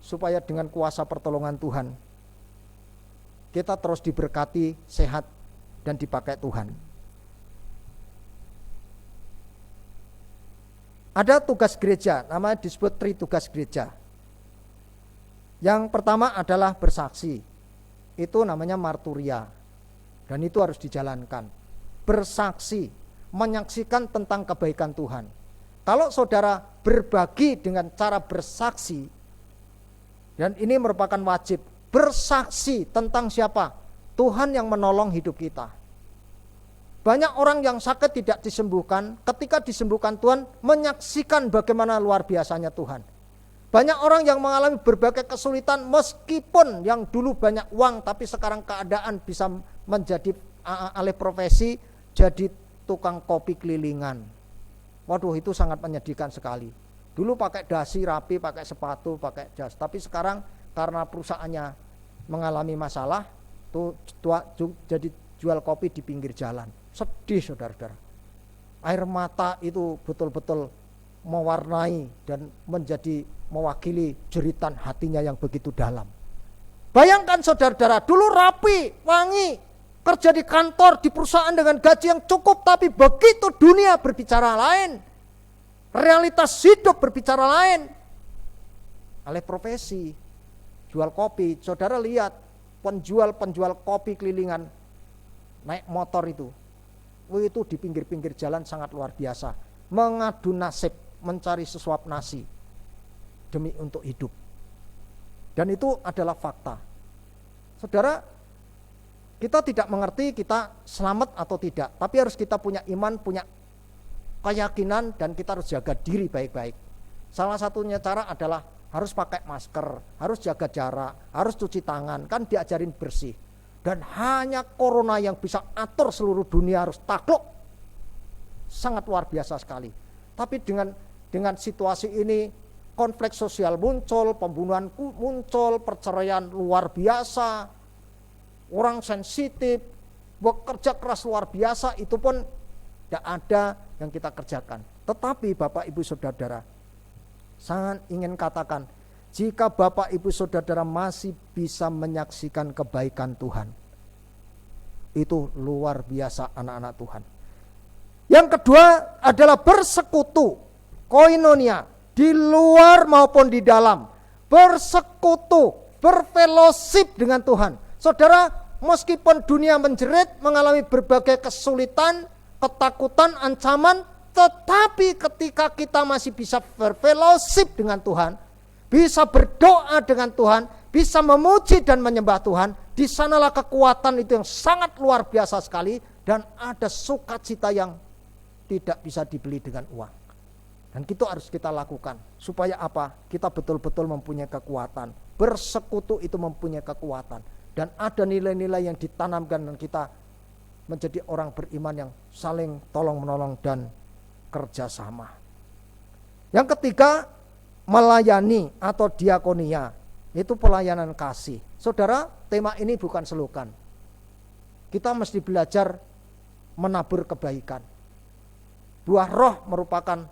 supaya dengan kuasa pertolongan Tuhan kita terus diberkati, sehat, dan dipakai Tuhan. Ada tugas gereja, namanya disebut tugas gereja. Yang pertama adalah bersaksi, itu namanya marturia, dan itu harus dijalankan. Bersaksi, menyaksikan tentang kebaikan Tuhan. Kalau saudara berbagi dengan cara bersaksi, dan ini merupakan wajib, bersaksi tentang siapa? Tuhan yang menolong hidup kita. Banyak orang yang sakit tidak disembuhkan, ketika disembuhkan Tuhan menyaksikan bagaimana luar biasanya Tuhan. Banyak orang yang mengalami berbagai kesulitan meskipun yang dulu banyak uang, tapi sekarang keadaan bisa menjadi alih profesi jadi tukang kopi kelilingan. Waduh, itu sangat menyedihkan sekali. Dulu pakai dasi rapi, pakai sepatu, pakai jas, tapi sekarang karena perusahaannya mengalami masalah, tuh jadi jual kopi di pinggir jalan. Sedih saudara-saudara. Air mata itu betul-betul mewarnai dan menjadi mewakili jeritan hatinya yang begitu dalam. Bayangkan saudara-saudara, dulu rapi, wangi, kerja di kantor, di perusahaan dengan gaji yang cukup, tapi begitu dunia berbicara lain, realitas hidup berbicara lain. Alih profesi, jual kopi. Saudara lihat penjual kopi kelilingan naik motor itu di pinggir-pinggir jalan sangat luar biasa, mengadu nasib, mencari sesuap nasi demi untuk hidup. Dan itu adalah fakta. Saudara, kita tidak mengerti kita selamat atau tidak, tapi harus kita punya iman, punya keyakinan, dan kita harus jaga diri baik-baik. Salah satunya cara adalah harus pakai masker, harus jaga jarak, harus cuci tangan, kan diajarin bersih. Dan hanya corona yang bisa atur seluruh dunia harus takluk. Sangat luar biasa sekali. Tapi dengan situasi ini, konflik sosial muncul, pembunuhan muncul, perceraian luar biasa, orang sensitif, bekerja keras luar biasa, itu pun tidak ada yang kita kerjakan. Tetapi Bapak Ibu Saudara, sangat ingin katakan, jika Bapak Ibu Saudara masih bisa menyaksikan kebaikan Tuhan, itu luar biasa anak-anak Tuhan. Yang kedua adalah bersekutu, koinonia, di luar maupun di dalam. Bersekutu, berfellowship dengan Tuhan. Saudara, meskipun dunia menjerit, mengalami berbagai kesulitan, ketakutan, ancaman, tetapi ketika kita masih bisa berfellowship dengan Tuhan, bisa berdoa dengan Tuhan, bisa memuji dan menyembah Tuhan, di sanalah kekuatan itu yang sangat luar biasa sekali, dan ada sukacita yang tidak bisa dibeli dengan uang. Dan itu harus kita lakukan, supaya apa? Kita betul-betul mempunyai kekuatan. Bersekutu itu mempunyai kekuatan, dan ada nilai-nilai yang ditanamkan, dan kita menjadi orang beriman yang saling tolong-menolong dan kerjasama. Yang ketiga, melayani atau diakonia, itu pelayanan kasih. Saudara, tema ini bukan slogan. Kita mesti belajar menabur kebaikan. Buah roh merupakan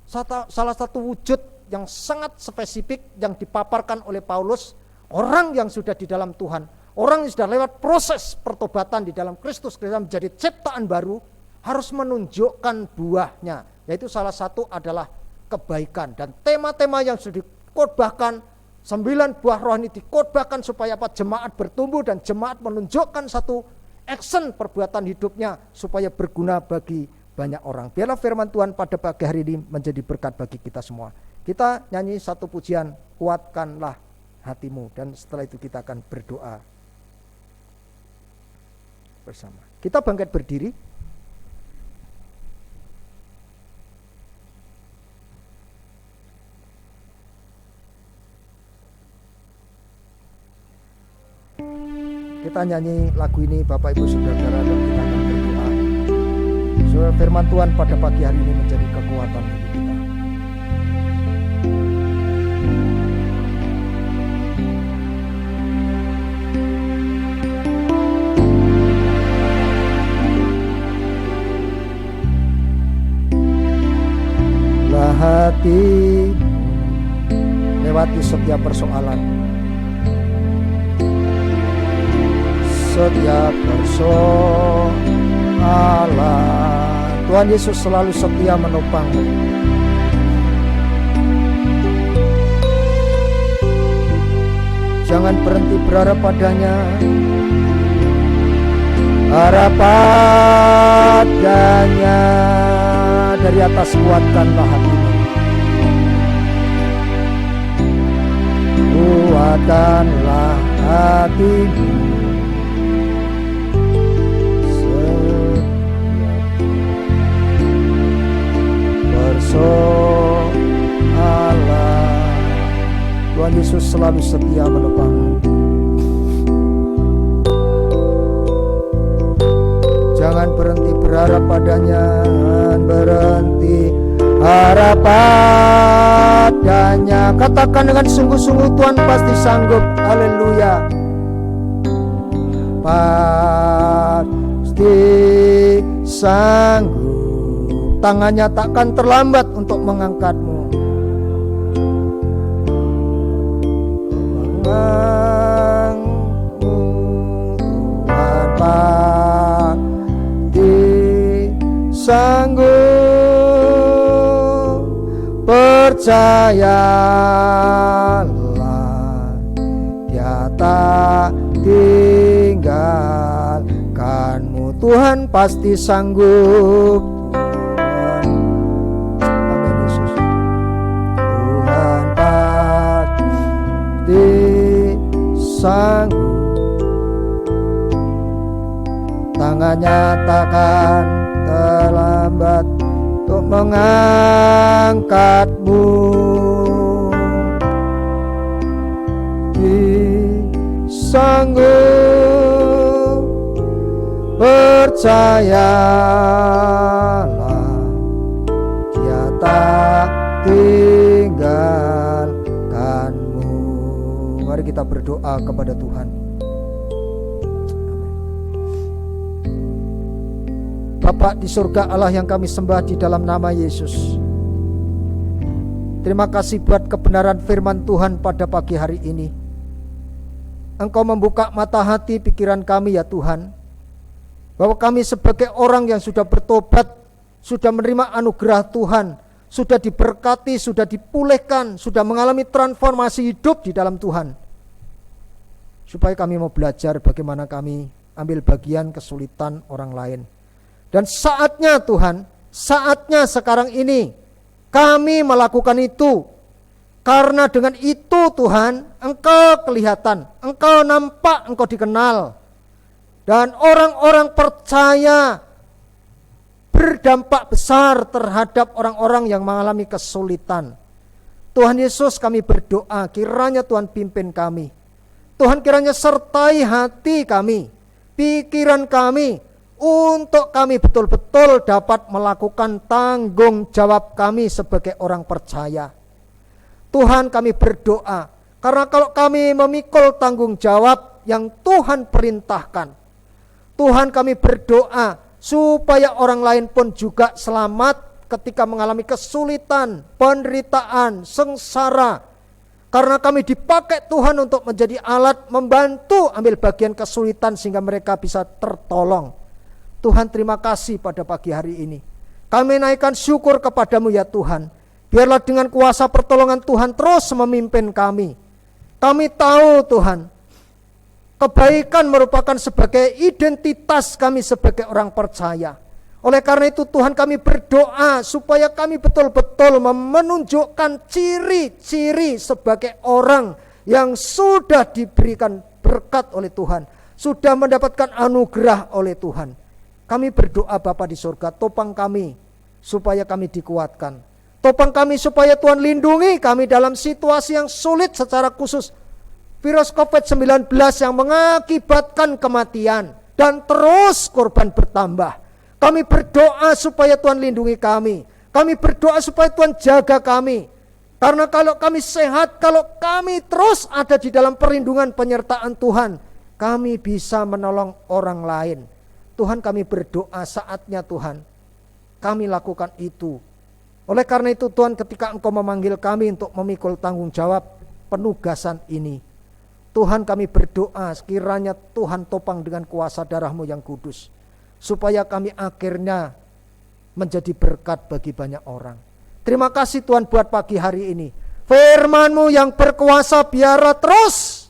salah satu wujud yang sangat spesifik yang dipaparkan oleh Paulus. Orang yang sudah di dalam Tuhan, orang yang sudah lewat proses pertobatan di dalam Kristus, menjadi ciptaan baru, harus menunjukkan buahnya. Yaitu salah satu adalah kebaikan. Dan tema-tema yang sudah dikhotbahkan, 9 buah roh ini dikhotbahkan supaya apa? Jemaat bertumbuh dan jemaat menunjukkan satu action perbuatan hidupnya supaya berguna bagi banyak orang. Biarlah firman Tuhan pada pagi hari ini menjadi berkat bagi kita semua. Kita nyanyi satu pujian, kuatkanlah hatimu, dan setelah itu kita akan berdoa bersama. Kita bangkit berdiri. Kita nyanyi lagu ini Bapak Ibu Saudara, dan kita akan berdoa supaya firman Tuhan pada pagi hari ini menjadi kekuatan bagi kita. Lah hati lewati setiap persoalan, setiap persoalan. Tuhan Yesus selalu setia menopangmu. Jangan berhenti berharap padanya. Harap padanya, dari atas kuatkanlah hatimu. Kuatkanlah hatimu. Allah, Tuhan Yesus selalu setia menopangmu. Jangan berhenti berharap padanya, jangan berhenti harap padanya. Katakan dengan sungguh-sungguh, Tuhan pasti sanggup. Haleluya. Pasti sanggup. Tangannya takkan terlambat untuk mengangkatmu. Tuhan pasti sanggup. Percayalah, Dia tak tinggalkanmu. Tuhan pasti sanggup. Sanggup, tangannya takkan terlambat untuk mengangkatmu. Sanggup, percayalah, Dia tak tinggalkanmu. Mari kita berdoa kepada Tuhan. Bapa di surga, Allah yang kami sembah di dalam nama Yesus, terima kasih buat kebenaran firman Tuhan pada pagi hari ini. Engkau membuka mata hati pikiran kami ya Tuhan, bahwa kami sebagai orang yang sudah bertobat, sudah menerima anugerah Tuhan, sudah diberkati, sudah dipulihkan, sudah mengalami transformasi hidup di dalam Tuhan. Supaya kami mau belajar bagaimana kami ambil bagian kesulitan orang lain. Dan saatnya Tuhan, saatnya sekarang ini kami melakukan itu. Karena dengan itu Tuhan, Engkau kelihatan, Engkau nampak, Engkau dikenal. Dan orang-orang percaya berdampak besar terhadap orang-orang yang mengalami kesulitan. Tuhan Yesus, kami berdoa kiranya Tuhan pimpin kami. Tuhan kiranya sertai hati kami, pikiran kami, untuk kami betul-betul dapat melakukan tanggung jawab kami sebagai orang percaya. Tuhan, kami berdoa, karena kalau kami memikul tanggung jawab yang Tuhan perintahkan, Tuhan kami berdoa supaya orang lain pun juga selamat ketika mengalami kesulitan, penderitaan, sengsara. Karena kami dipakai Tuhan untuk menjadi alat membantu ambil bagian kesulitan sehingga mereka bisa tertolong. Tuhan, terima kasih pada pagi hari ini. Kami naikkan syukur kepadamu ya Tuhan. Biarlah dengan kuasa pertolongan Tuhan terus memimpin kami. Kami tahu Tuhan, kebaikan merupakan sebagai identitas kami sebagai orang percaya. Oleh karena itu Tuhan, kami berdoa supaya kami betul-betul menunjukkan ciri-ciri sebagai orang yang sudah diberikan berkat oleh Tuhan, sudah mendapatkan anugerah oleh Tuhan. Kami berdoa Bapa di surga, topang kami supaya kami dikuatkan. Topang kami supaya Tuhan lindungi kami dalam situasi yang sulit secara khusus. virus COVID-19 yang mengakibatkan kematian dan terus korban bertambah. Kami berdoa supaya Tuhan lindungi kami. Kami berdoa supaya Tuhan jaga kami. Karena kalau kami sehat, kalau kami terus ada di dalam perlindungan penyertaan Tuhan, kami bisa menolong orang lain. Tuhan, kami berdoa saatnya Tuhan, kami lakukan itu. Oleh karena itu Tuhan, ketika Engkau memanggil kami untuk memikul tanggung jawab penugasan ini, Tuhan, kami berdoa sekiranya Tuhan topang dengan kuasa darah-Mu yang kudus, supaya kami akhirnya menjadi berkat bagi banyak orang. Terima kasih Tuhan buat pagi hari ini. Firman-Mu yang berkuasa biarlah terus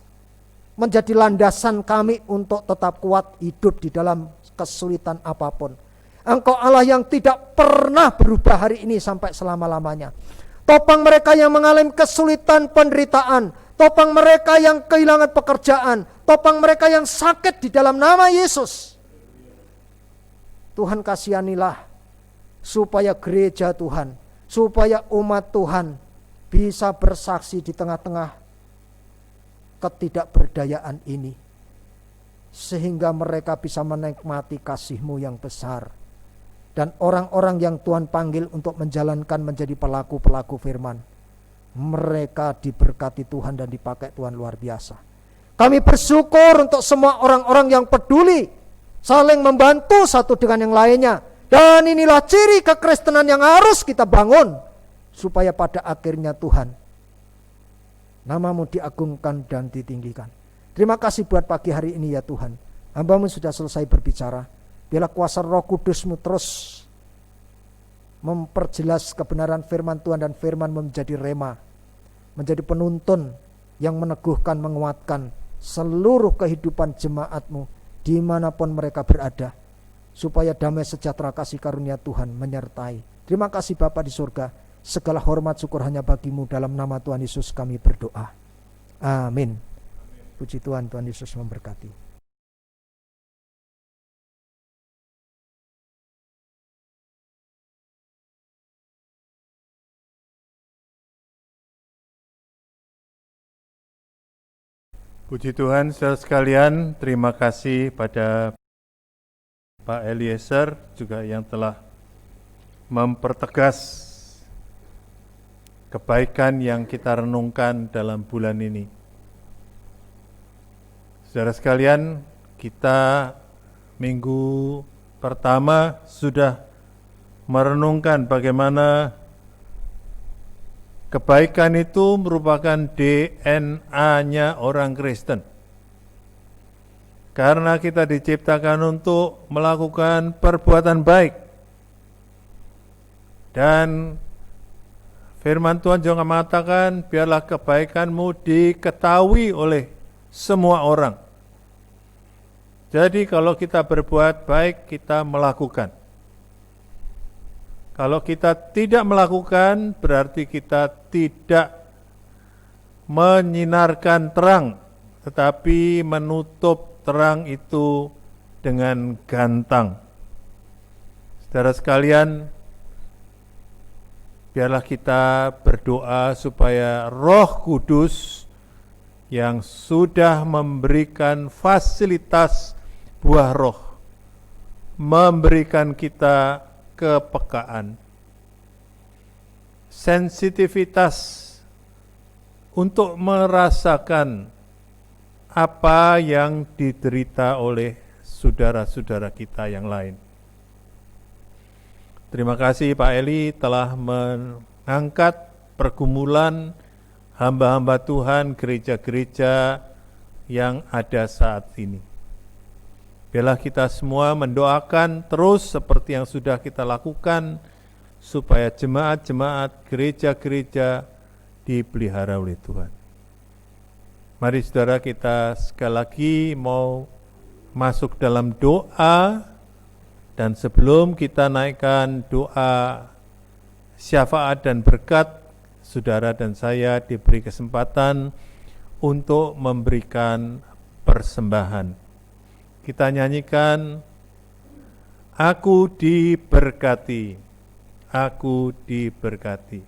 menjadi landasan kami untuk tetap kuat hidup di dalam kesulitan apapun. Engkau Allah yang tidak pernah berubah hari ini sampai selama-lamanya. Topang mereka yang mengalami kesulitan penderitaan, topang mereka yang kehilangan pekerjaan, topang mereka yang sakit di dalam nama Yesus. Tuhan, kasihanilah supaya gereja Tuhan, supaya umat Tuhan bisa bersaksi di tengah-tengah ketidakberdayaan ini, sehingga mereka bisa menikmati kasih-Mu yang besar. Dan orang-orang yang Tuhan panggil untuk menjalankan menjadi pelaku-pelaku firman, mereka diberkati Tuhan dan dipakai Tuhan luar biasa. Kami bersyukur untuk semua orang-orang yang peduli, saling membantu satu dengan yang lainnya. Dan inilah ciri kekristenan yang harus kita bangun, supaya pada akhirnya Tuhan, nama-Mu diagungkan dan ditinggikan. Terima kasih buat pagi hari ini ya Tuhan. Hamba-Mu sudah selesai berbicara. Biarlah kuasa Roh Kudus-Mu terus memperjelas kebenaran firman Tuhan, dan firman-Mu menjadi rema, menjadi penuntun yang meneguhkan, menguatkan seluruh kehidupan jemaat-Mu dimanapun mereka berada, supaya damai sejahtera kasih karunia Tuhan menyertai. Terima kasih Bapa di surga. Segala hormat syukur hanya bagi-Mu, dalam nama Tuhan Yesus kami berdoa. Amin. Puji Tuhan, Tuhan Yesus memberkati. Puji Tuhan, saudara sekalian, terima kasih pada Pak Eliezer juga yang telah mempertegas kebaikan yang kita renungkan dalam bulan ini. Saudara sekalian, kita minggu pertama sudah merenungkan bagaimana kebaikan itu merupakan DNA-nya orang Kristen. Karena kita diciptakan untuk melakukan perbuatan baik. Dan firman Tuhan juga mengatakan, biarlah kebaikan-Mu diketahui oleh semua orang. Jadi kalau kita berbuat baik, kita melakukan. Kalau kita tidak melakukan, berarti kita tidak menyinarkan terang, tetapi menutup terang itu dengan gantang. Saudara sekalian, biarlah kita berdoa supaya Roh Kudus yang sudah memberikan fasilitas buah roh, memberikan kita kepekaan, sensitivitas untuk merasakan apa yang diderita oleh saudara-saudara kita yang lain. Terima kasih Pak Eli telah mengangkat pergumulan hamba-hamba Tuhan, gereja-gereja yang ada saat ini. Biarlah kita semua mendoakan terus seperti yang sudah kita lakukan, supaya jemaat-jemaat, gereja-gereja dipelihara oleh Tuhan. Mari saudara, kita sekali lagi mau masuk dalam doa, dan sebelum kita naikkan doa syafaat dan berkat, saudara dan saya diberi kesempatan untuk memberikan persembahan. Kita nyanyikan, aku diberkati, aku diberkati.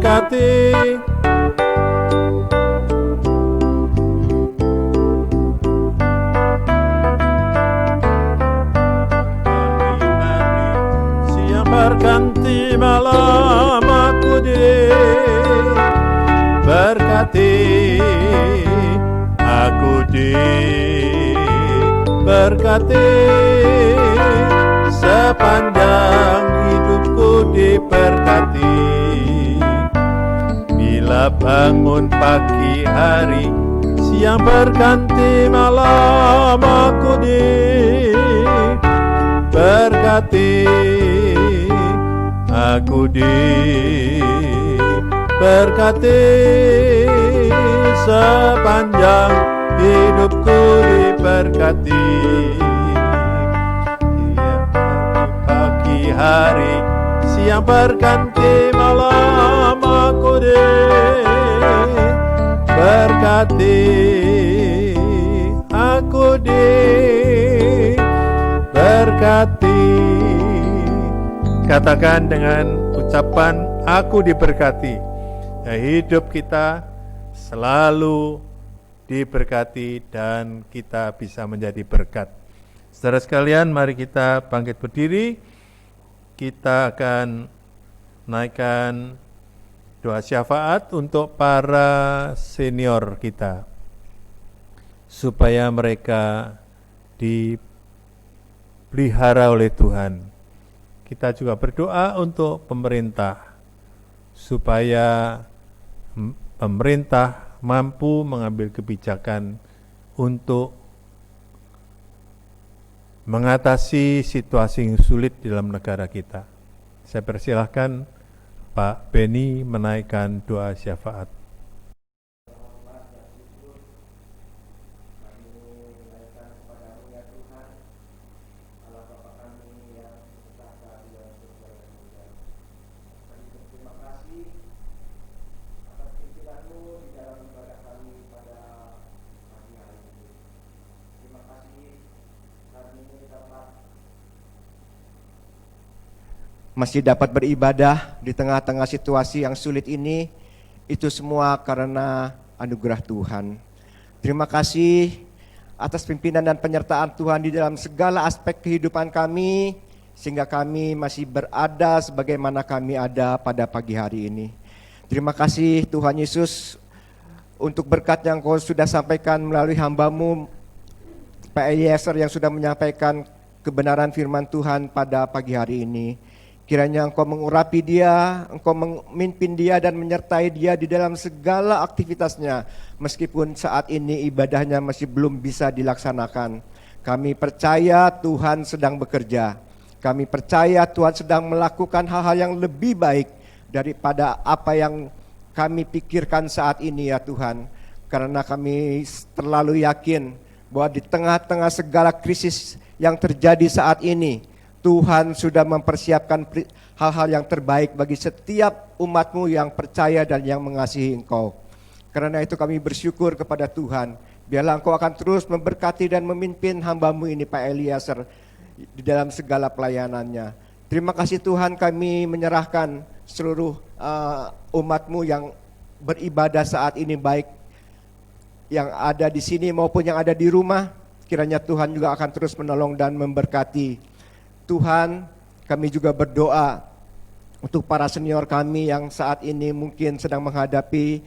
berkati. Siang berganti malam aku diberkati, aku diberkati, sepanjang hidupku diberkati. Bila bangun pagi hari, siang berganti malam aku diberkati, aku diberkati, sepanjang hidupku diberkati. Pagi hari, siang berganti malam aku diberkati, aku diberkati. Katakan dengan ucapan aku diberkati. Ya, hidup kita selalu diberkati dan kita bisa menjadi berkat. Saudara sekalian, mari kita bangkit berdiri. Kita akan naikkan doa syafaat untuk para senior kita, supaya mereka dipelihara oleh Tuhan. Kita juga berdoa untuk pemerintah, supaya pemerintah mampu mengambil kebijakan untuk mengatasi situasi yang sulit di dalam negara kita. Saya persilahkan Pak Beni menaikkan doa syafaat. Masih dapat beribadah di tengah-tengah situasi yang sulit ini, itu semua karena anugerah Tuhan. Terima kasih atas pimpinan dan penyertaan Tuhan di dalam segala aspek kehidupan kami, sehingga kami masih berada sebagaimana kami ada pada pagi hari ini. Terima kasih Tuhan Yesus untuk berkat yang Kau sudah sampaikan melalui hamba-Mu Pak Eliezer yang sudah menyampaikan kebenaran firman Tuhan pada pagi hari ini. Kiranya Engkau mengurapi dia, Engkau memimpin dia dan menyertai dia di dalam segala aktivitasnya, meskipun saat ini ibadahnya masih belum bisa dilaksanakan. Kami percaya Tuhan sedang bekerja. Kami percaya Tuhan sedang melakukan hal-hal yang lebih baik daripada apa yang kami pikirkan saat ini ya Tuhan. Karena kami terlalu yakin bahwa di tengah-tengah segala krisis yang terjadi saat ini, Tuhan sudah mempersiapkan hal-hal yang terbaik bagi setiap umat-Mu yang percaya dan yang mengasihi Engkau. Karena itu kami bersyukur kepada Tuhan. Biarlah Engkau akan terus memberkati dan memimpin hamba-Mu ini Pak Eliezer di dalam segala pelayanannya. Terima kasih Tuhan, kami menyerahkan seluruh umat-Mu yang beribadah saat ini, baik yang ada di sini maupun yang ada di rumah. Kiranya Tuhan juga akan terus menolong dan memberkati. Tuhan, kami juga berdoa untuk para senior kami yang saat ini mungkin sedang menghadapi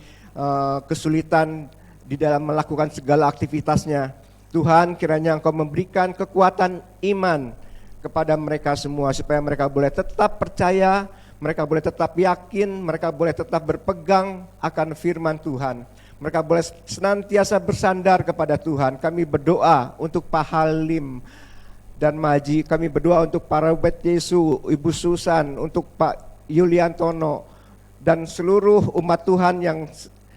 kesulitan di dalam melakukan segala aktivitasnya. Tuhan, kiranya Engkau memberikan kekuatan iman kepada mereka semua, supaya mereka boleh tetap percaya, mereka boleh tetap yakin, mereka boleh tetap berpegang akan firman Tuhan. Mereka boleh senantiasa bersandar kepada Tuhan. Kami berdoa untuk Pak Halim dan Maji, kami berdoa untuk para umat Yesus, Ibu Susan, untuk Pak Yuliantono, dan seluruh umat Tuhan yang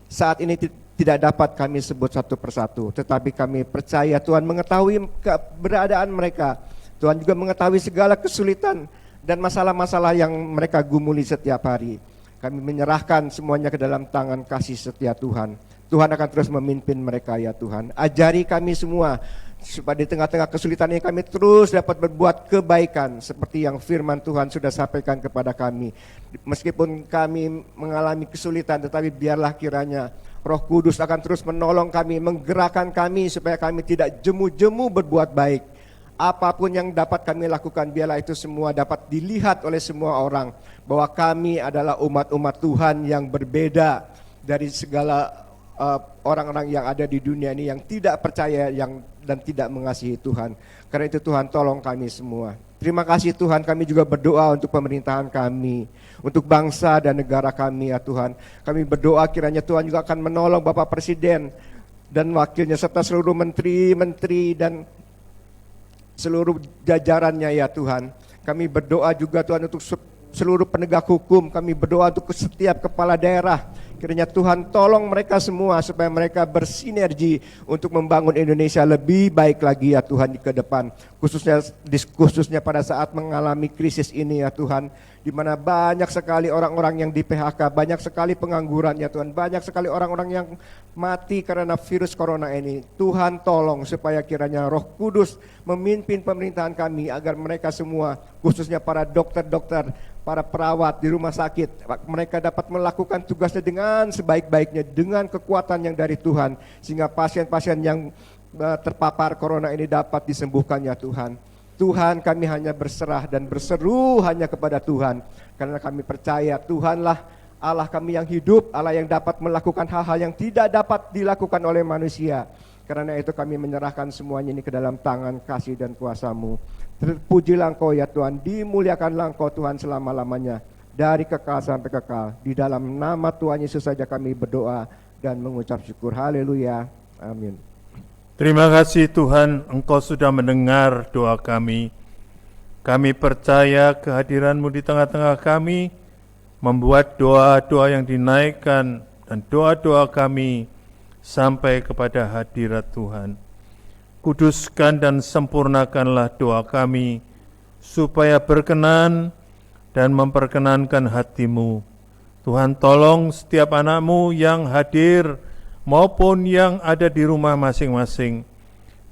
saat ini tidak dapat kami sebut satu persatu. Tetapi kami percaya Tuhan mengetahui keberadaan mereka. Tuhan juga mengetahui segala kesulitan dan masalah-masalah yang mereka gumuli setiap hari. Kami menyerahkan semuanya ke dalam tangan kasih setia Tuhan. Tuhan akan terus memimpin mereka ya Tuhan. Ajari kami semua supaya di tengah-tengah kesulitan ini kami terus dapat berbuat kebaikan seperti yang firman Tuhan sudah sampaikan kepada kami. Meskipun kami mengalami kesulitan, tetapi biarlah kiranya Roh Kudus akan terus menolong kami, menggerakkan kami supaya kami tidak jemu-jemu berbuat baik. Apapun yang dapat kami lakukan, biarlah itu semua dapat dilihat oleh semua orang bahwa kami adalah umat-umat Tuhan yang berbeda dari segala orang-orang yang ada di dunia ini yang tidak percaya dan tidak mengasihi Tuhan. Karena itu Tuhan tolong kami semua. Terima kasih Tuhan, kami juga berdoa untuk pemerintahan kami, untuk bangsa dan negara kami ya Tuhan. Kami berdoa kiranya Tuhan juga akan menolong Bapak Presiden dan wakilnya serta seluruh menteri-menteri dan seluruh jajarannya ya Tuhan. Kami berdoa juga Tuhan untuk seluruh penegak hukum, kami berdoa untuk setiap kepala daerah. Kiranya Tuhan tolong mereka semua supaya mereka bersinergi untuk membangun Indonesia lebih baik lagi ya Tuhan ke depan. Khususnya pada saat mengalami krisis ini ya Tuhan, di mana banyak sekali orang-orang yang di PHK, banyak sekali pengangguran ya Tuhan, banyak sekali orang-orang yang mati karena virus corona ini. Tuhan tolong supaya kiranya Roh Kudus memimpin pemerintahan kami agar mereka semua, khususnya para dokter-dokter, para perawat di rumah sakit, mereka dapat melakukan tugasnya dengan sebaik-baiknya, dengan kekuatan yang dari Tuhan, sehingga pasien-pasien yang terpapar corona ini dapat disembuhkan ya Tuhan. Tuhan, kami hanya berserah dan berseru hanya kepada Tuhan, karena kami percaya Tuhanlah Allah kami yang hidup, Allah yang dapat melakukan hal-hal yang tidak dapat dilakukan oleh manusia. Karena itu kami menyerahkan semuanya ini ke dalam tangan kasih dan kuasa-Mu. Terpujilah Engkau ya Tuhan, dimuliakanlah Engkau Tuhan selama-lamanya, dari kekal sampai kekal. Di dalam nama Tuhan Yesus saja kami berdoa dan mengucap syukur. Haleluya, amin. Terima kasih Tuhan, Engkau sudah mendengar doa kami. Kami percaya kehadiran-Mu di tengah-tengah kami, membuat doa-doa yang dinaikkan dan doa-doa kami sampai kepada hadirat Tuhan. Kuduskan dan sempurnakanlah doa kami, supaya berkenan dan memperkenankan hati-Mu. Tuhan tolong setiap anak-Mu yang hadir maupun yang ada di rumah masing-masing.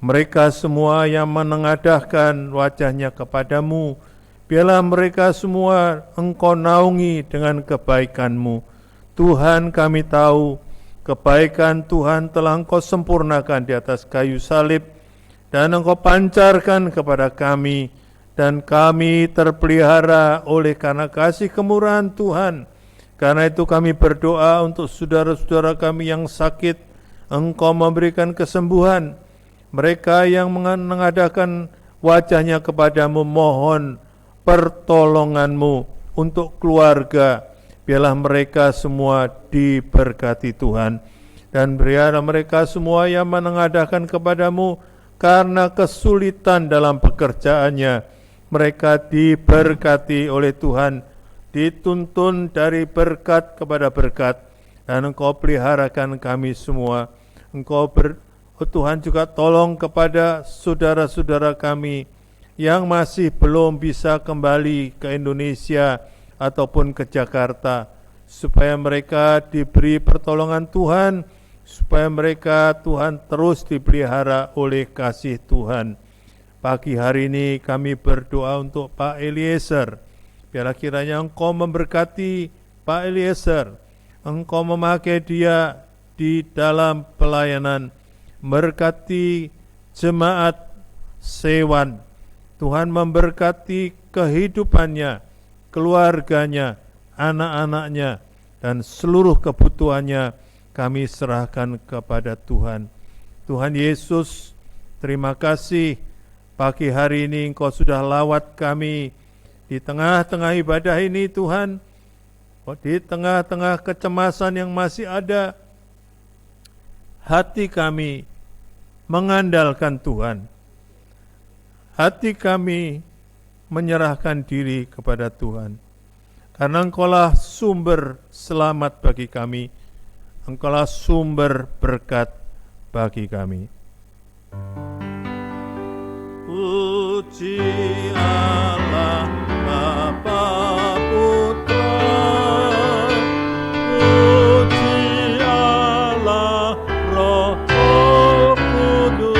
Mereka semua yang menengadahkan wajahnya kepadamu, biarlah mereka semua Engkau naungi dengan kebaikan-Mu. Tuhan, kami tahu kebaikan Tuhan telah Engkau sempurnakan di atas kayu salib, dan Engkau pancarkan kepada kami, dan kami terpelihara oleh karena kasih kemurahan Tuhan. Karena itu kami berdoa untuk saudara-saudara kami yang sakit, Engkau memberikan kesembuhan. Mereka yang mengadakan wajahnya kepadamu, mohon pertolongan-Mu untuk keluarga. Biarlah mereka semua diberkati Tuhan. Dan biarlah mereka semua yang menengadahkan kepadamu karena kesulitan dalam pekerjaannya, mereka diberkati oleh Tuhan, dituntun dari berkat kepada berkat, dan Engkau peliharakan kami semua. Tuhan juga tolong kepada saudara-saudara kami yang masih belum bisa kembali ke Indonesia ataupun ke Jakarta, supaya mereka diberi pertolongan Tuhan, supaya mereka Tuhan terus dipelihara oleh kasih Tuhan. Pagi hari ini kami berdoa untuk Pak Eliezer. Biarlah kiranya Engkau memberkati Pak Eliezer. Engkau memakai dia di dalam pelayanan, memberkati jemaat Sewan. Tuhan memberkati kehidupannya, keluarganya, anak-anaknya, dan seluruh kebutuhannya kami serahkan kepada Tuhan. Tuhan Yesus, terima kasih pagi hari ini Engkau sudah lawat kami di tengah-tengah ibadah ini Tuhan. Di tengah-tengah kecemasan yang masih ada, hati kami mengandalkan Tuhan. Hati kami menyerahkan diri kepada Tuhan. Karena Engkaulah sumber selamat bagi kami. Engkaulah sumber berkat bagi kami. Puji Allah Bapa Putra, puji Allah Roh Kudus,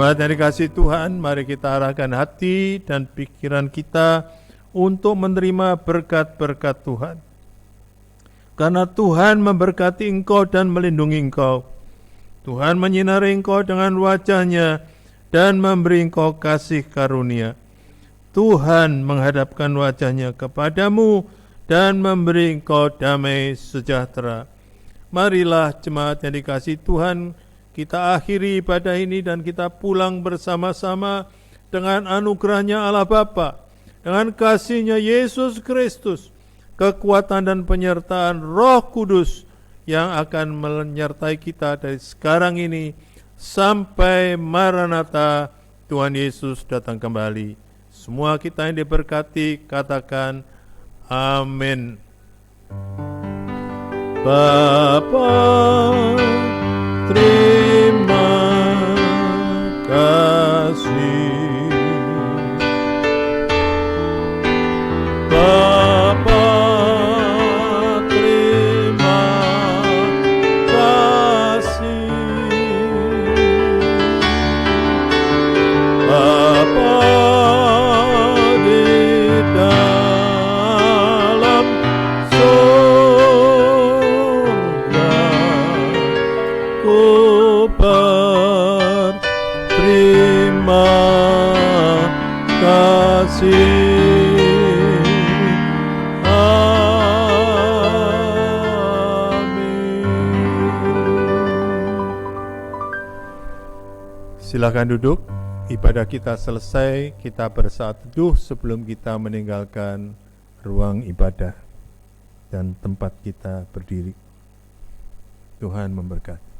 Jemaat yang dikasihi Tuhan, mari kita arahkan hati dan pikiran kita untuk menerima berkat-berkat Tuhan. Karena Tuhan memberkati engkau dan melindungi engkau. Tuhan menyinari engkau dengan wajah-Nya dan memberi engkau kasih karunia. Tuhan menghadapkan wajah-Nya kepadamu dan memberi engkau damai sejahtera. Marilah jemaat yang dikasihi Tuhan, kita akhiri ibadah ini dan kita pulang bersama-sama dengan anugerahnya Allah Bapa, dengan kasih-Nya Yesus Kristus, kekuatan dan penyertaan Roh Kudus yang akan menyertai kita dari sekarang ini sampai Maranatha, Tuhan Yesus datang kembali. Semua kita yang diberkati katakan amin. Bapa, terima kasih. Bapa, terima kasih. Bapa di dalam surga, ku berterima kasih. Silakan duduk. Ibadah kita selesai. Kita bersaat teduh sebelum kita meninggalkan ruang ibadah dan tempat kita berdiri. Tuhan memberkati.